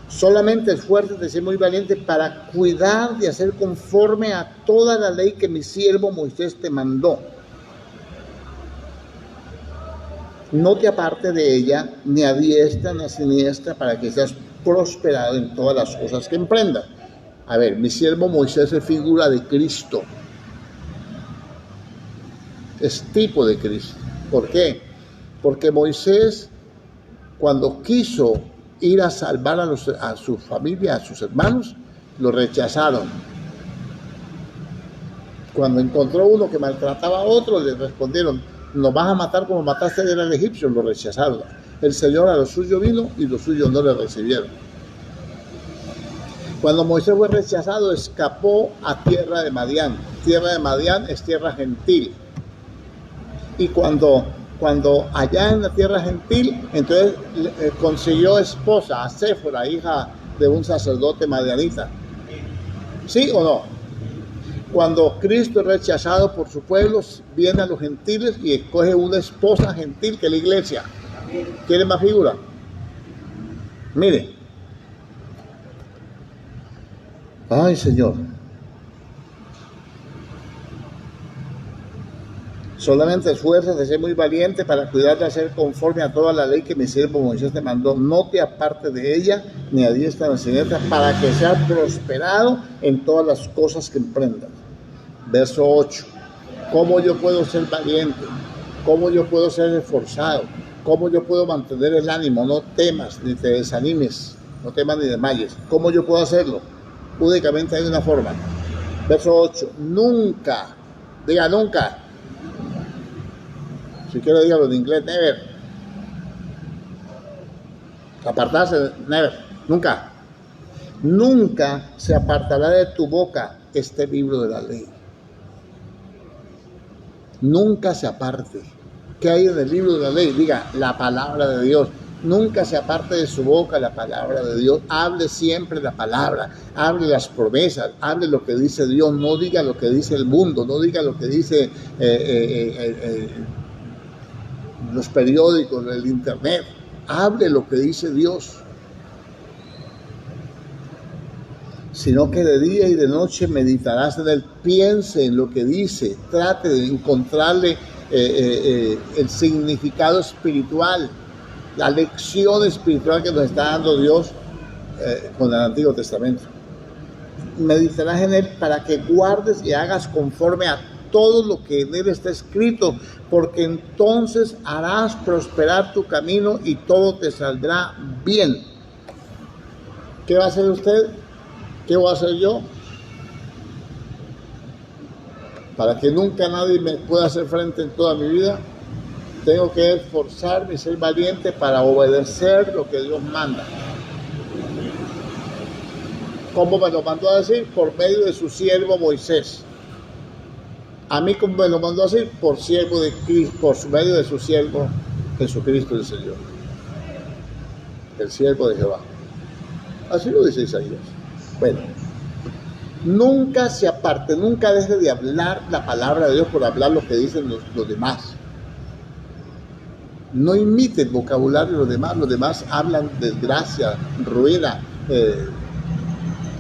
solamente esfuérzate y sé muy valiente para cuidar de hacer conforme a toda la ley que mi siervo Moisés te mandó. No te apartes de ella, ni a diestra ni a siniestra, para que seas prosperado en todas las cosas que emprendas. A ver, mi siervo Moisés es figura de Cristo. Es tipo de Cristo. ¿Por qué? Porque Moisés, cuando quiso ir a salvar a su familia, a sus hermanos, lo rechazaron. Cuando encontró uno que maltrataba a otro, le respondieron, nos vas a matar como mataste al egipcio, lo rechazaron. El Señor a lo suyo vino y los suyos no le recibieron. Cuando Moisés fue rechazado, escapó a tierra de Madián. Tierra de Madián es tierra gentil. Y cuando allá en la tierra gentil, entonces consiguió esposa a Séfora, hija de un sacerdote madianita. ¿Sí o no? Cuando Cristo es rechazado por su pueblo, viene a los gentiles y escoge una esposa gentil que es la iglesia. ¿Quiere más figura? Mire. Ay, Señor. Solamente esfuérzate, sé muy valiente para cuidar de hacer conforme a toda la ley que mi siervo Moisés te mandó. No te apartes de ella, ni a diestra ni a siniestra, para que seas prosperado en todas las cosas que emprendas. Verso 8. ¿Cómo yo puedo ser valiente? ¿Cómo yo puedo ser esforzado? ¿Cómo yo puedo mantener el ánimo? No temas ni te desanimes, no temas ni desmayes. ¿Cómo yo puedo hacerlo? Únicamente hay una forma. Verso 8. Nunca, diga nunca. Si quiero dígalo en inglés, never. Apartarse, never, nunca. Nunca se apartará de tu boca este libro de la ley. Nunca se aparte. ¿Qué hay en el libro de la ley? Diga, la palabra de Dios. Nunca se aparte de su boca la palabra de Dios. Hable siempre la palabra. Hable las promesas. Hable lo que dice Dios. No diga lo que dice el mundo. No diga lo que dice los periódicos, el internet. Hable lo que dice Dios. Sino que de día y de noche meditarás en él. Piense en lo que dice. Trate de encontrarle el significado espiritual, la lección espiritual que nos está dando Dios con el Antiguo Testamento. Meditarás en él para que guardes y hagas conforme a todo lo que en él está escrito, porque entonces harás prosperar tu camino y todo te saldrá bien. ¿Qué va a hacer usted? ¿Qué voy a hacer yo? Para que nunca nadie me pueda hacer frente en toda mi vida, tengo que esforzarme y ser valiente para obedecer lo que Dios manda. ¿Cómo me lo mandó a decir? Por medio de su siervo Moisés. A mí, como me lo mandó a decir, por medio de su siervo Jesucristo el Señor, el siervo de Jehová. Así lo dice Isaías. Bueno, nunca se aparte, nunca deje de hablar la palabra de Dios por hablar lo que dicen los demás. No imite el vocabulario de los demás hablan desgracia, ruina,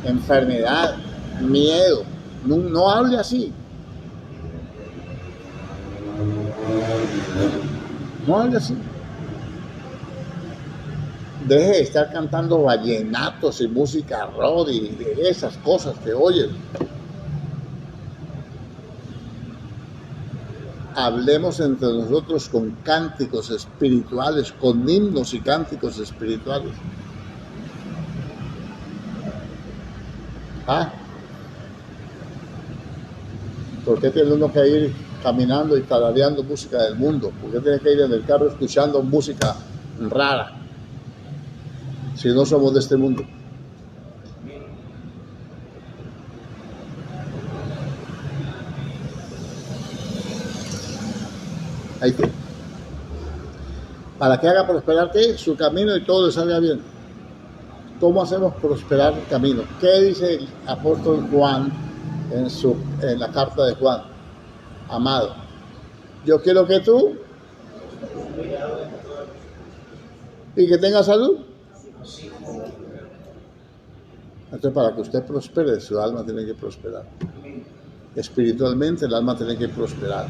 enfermedad, miedo. No hable así. No hable así. Deje de estar cantando vallenatos y música rock y de esas cosas que oyen. Hablemos entre nosotros con cánticos espirituales, con himnos y cánticos espirituales. ¿Por qué tiene uno que ir caminando y tarareando música del mundo? ¿Por qué tiene que ir en el carro escuchando música rara? Si no somos de este mundo. Ahí tiene. Para que haga prosperar ¿qué? Su camino y todo le salga bien. ¿Cómo hacemos prosperar el camino? ¿Qué dice el apóstol Juan en la carta de Juan? Amado, yo quiero que tú y que tengas salud. Entonces, para que usted prospere, su alma tiene que prosperar. Espiritualmente, el alma tiene que prosperar.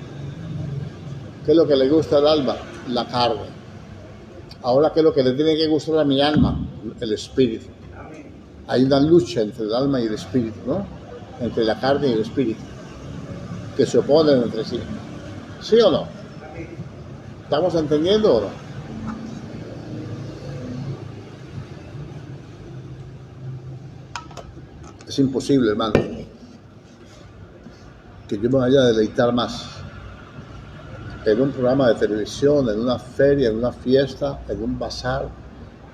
¿Qué es lo que le gusta al alma? La carne. Ahora, ¿qué es lo que le tiene que gustar a mi alma? El espíritu. Hay una lucha entre el alma y el espíritu, ¿no? Entre la carne y el espíritu, que se oponen entre sí. ¿Sí o no? ¿Estamos entendiendo o no? Es imposible, hermano, que yo me vaya a deleitar más en un programa de televisión, en una feria, en una fiesta, en un bazar,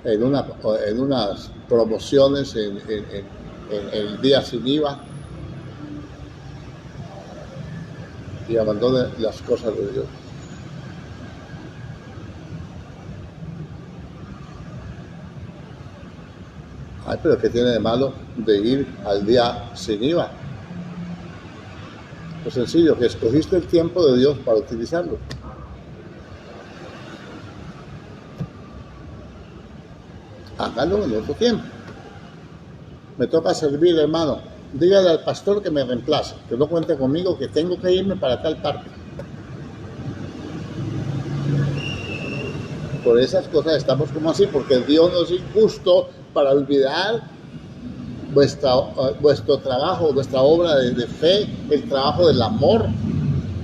en unas promociones en el día sin IVA, y abandone las cosas de Dios. Ay, pero ¿qué tiene de malo de ir al día sin IVA? Lo sencillo, que escogiste el tiempo de Dios para utilizarlo. Hágalo en otro tiempo. Me toca servir, hermano. Dígale al pastor que me reemplace, que no cuente conmigo, que tengo que irme para tal parte. Por esas cosas estamos como así, porque Dios no es injusto para olvidar vuestro trabajo, vuestra obra de fe, el trabajo del amor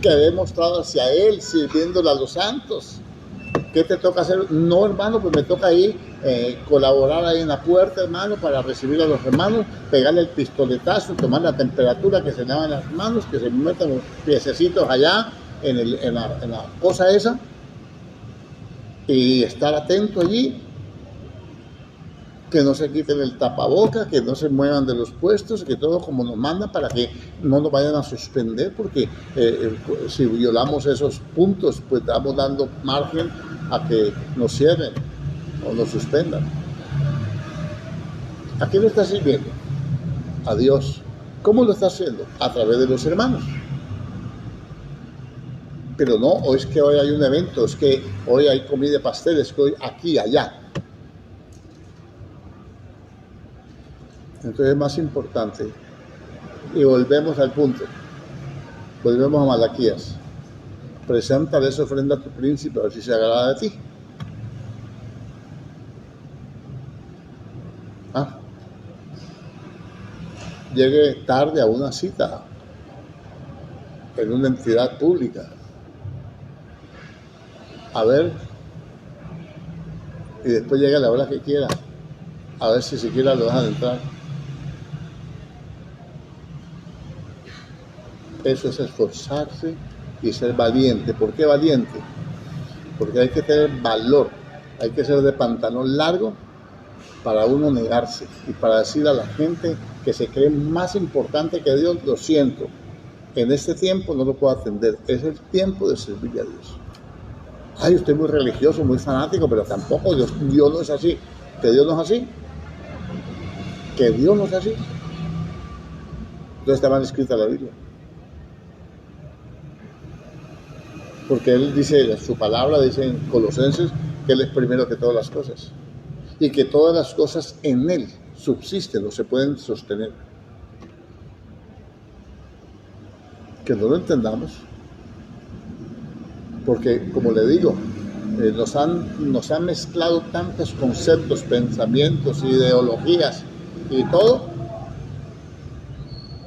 que he demostrado hacia Él, sirviéndole a los santos. ¿Qué te toca hacer? No, hermano, pues me toca ir colaborar ahí en la puerta, hermano, para recibir a los hermanos, pegarle el pistoletazo, tomar la temperatura, que se lavan las manos, que se metan los piececitos allá en la cosa esa, y estar atento allí, que no se quiten el tapaboca, que no se muevan de los puestos, que todo como nos manda, para que no nos vayan a suspender, porque si violamos esos puntos, pues estamos dando margen a que nos cierren o nos suspendan. ¿A quién lo está sirviendo? A Dios. ¿Cómo lo está haciendo? A través de los hermanos. pero no, o es que hoy hay un evento, es que hoy hay comida de pasteles, que hoy aquí, allá. Entonces es más importante, y volvemos al punto, volvemos a Malaquías. Preséntale esa ofrenda a tu príncipe, a ver si se agrada de ti. Llegue tarde a una cita en una entidad pública. A ver, y después llega a la hora que quiera, a ver si siquiera lo dejan entrar. Eso es esforzarse y ser valiente. ¿Por qué valiente? Porque hay que tener valor, hay que ser de pantalón largo para uno negarse y para decir a la gente que se cree más importante que Dios: lo siento, en este tiempo no lo puedo atender, es el tiempo de servirle a Dios. Ay, usted es muy religioso, muy fanático, pero tampoco Dios no es así. ¿Que Dios no es así? ¿Que Dios no es así? Entonces está mal escrita la Biblia. Porque Él dice, su palabra dice en Colosenses, que Él es primero que todas las cosas. Y que todas las cosas en Él subsisten o se pueden sostener. Que no lo entendamos. Porque, como le digo, nos han mezclado tantos conceptos, pensamientos, ideologías y todo.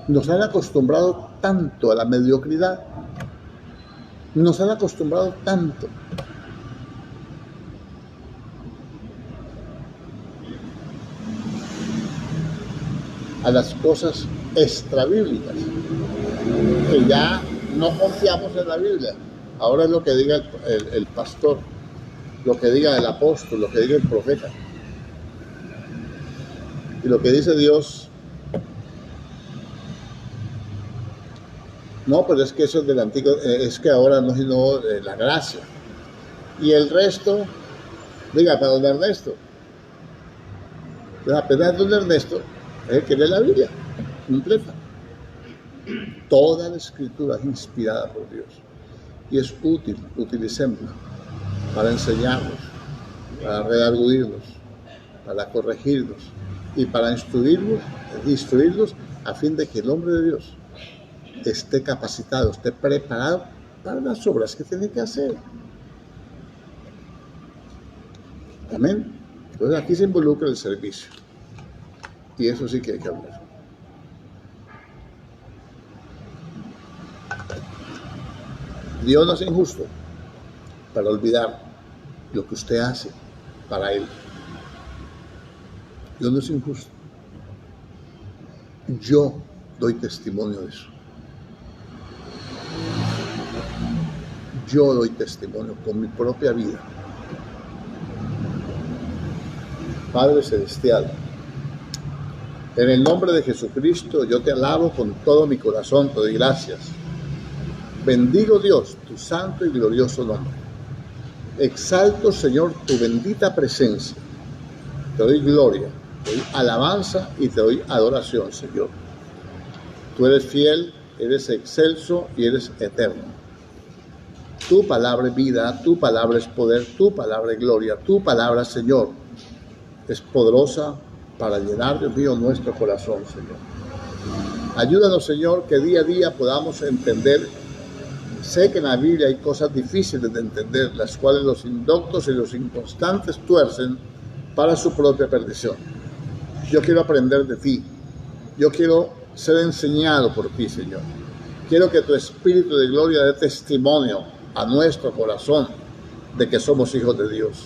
Nos han acostumbrado tanto a la mediocridad. Nos han acostumbrado tanto a las cosas extrabíblicas que ya no confiamos en la Biblia. Ahora es lo que diga el pastor, lo que diga el apóstol, lo que diga el profeta. Y lo que dice Dios, no, pero es que eso es del antiguo, es que ahora no, sino la gracia. Y el resto, diga, para don Ernesto. Entonces, apenas don Ernesto es el que lee la Biblia completa. Toda la escritura es inspirada por Dios. Y es útil, utilicémosla para enseñarnos, para redarguirnos, para corregirnos y para instruirnos a fin de que el hombre de Dios esté capacitado, esté preparado para las obras que tiene que hacer. Amén. Entonces aquí se involucra el servicio. Y eso sí que hay que hablar. Dios no es injusto para olvidar lo que usted hace para Él. Dios no es injusto. Yo doy testimonio de eso. Yo doy testimonio con mi propia vida. Padre Celestial, en el nombre de Jesucristo, yo te alabo con todo mi corazón, te doy gracias. Bendigo, Dios, tu santo y glorioso nombre. Exalto, Señor, tu bendita presencia. Te doy gloria, te doy alabanza y te doy adoración, Señor. Tú eres fiel, eres excelso y eres eterno. Tu palabra es vida, tu palabra es poder, tu palabra es gloria, tu palabra, Señor, es poderosa para llenar, Dios mío, nuestro corazón, Señor. Ayúdanos, Señor, que día a día podamos entender. Sé que en la Biblia hay cosas difíciles de entender, las cuales los indoctos y los inconstantes tuercen para su propia perdición. Yo quiero aprender de ti. Yo quiero ser enseñado por ti, Señor. Quiero que tu Espíritu de gloria dé testimonio a nuestro corazón de que somos hijos de Dios.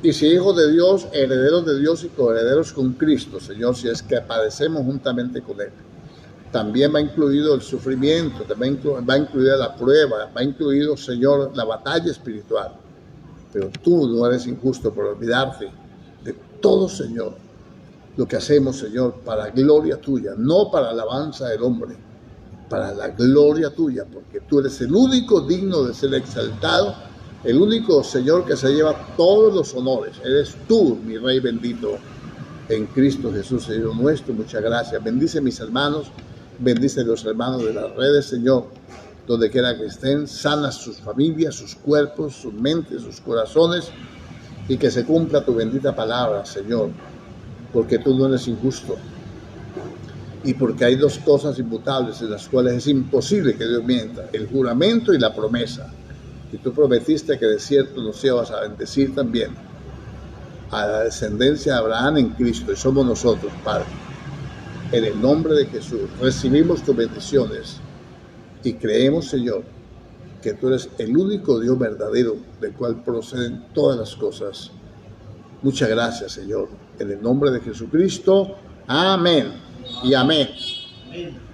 Y si hijos de Dios, herederos de Dios y coherederos con Cristo, Señor, si es que padecemos juntamente con Él. También va incluido el sufrimiento, también va incluida la prueba, va incluido, Señor, la batalla espiritual. Pero tú no eres injusto por olvidarte de todo, Señor, lo que hacemos, Señor, para gloria tuya, no para alabanza del hombre, para la gloria tuya, porque tú eres el único digno de ser exaltado, el único, Señor, que se lleva todos los honores. Eres tú, mi Rey bendito, en Cristo Jesús, Señor nuestro. Muchas gracias. Bendice mis hermanos. Bendice a los hermanos de las redes, Señor, donde quiera que estén, sana sus familias, sus cuerpos, sus mentes, sus corazones, y que se cumpla tu bendita palabra, Señor, porque tú no eres injusto, y porque hay dos cosas inmutables en las cuales es imposible que Dios mienta: el juramento y la promesa. Y tú prometiste que de cierto nos ibas a bendecir también a la descendencia de Abraham en Cristo, y somos nosotros, Padre. En el nombre de Jesús recibimos tus bendiciones y creemos, Señor, que tú eres el único Dios verdadero del cual proceden todas las cosas. Muchas gracias, Señor. En el nombre de Jesucristo, amén y amén.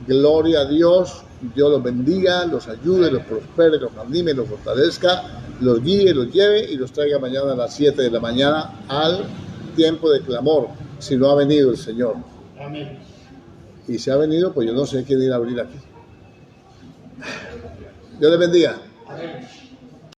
Gloria a Dios. Dios los bendiga, los ayude, los prospere, los anime, los fortalezca, los guíe, los lleve y los traiga mañana a las 7 de la mañana al tiempo de clamor, si no ha venido el Señor. Amén. Y si ha venido, pues yo no sé quién ir a abrir aquí. Dios les bendiga. Amén.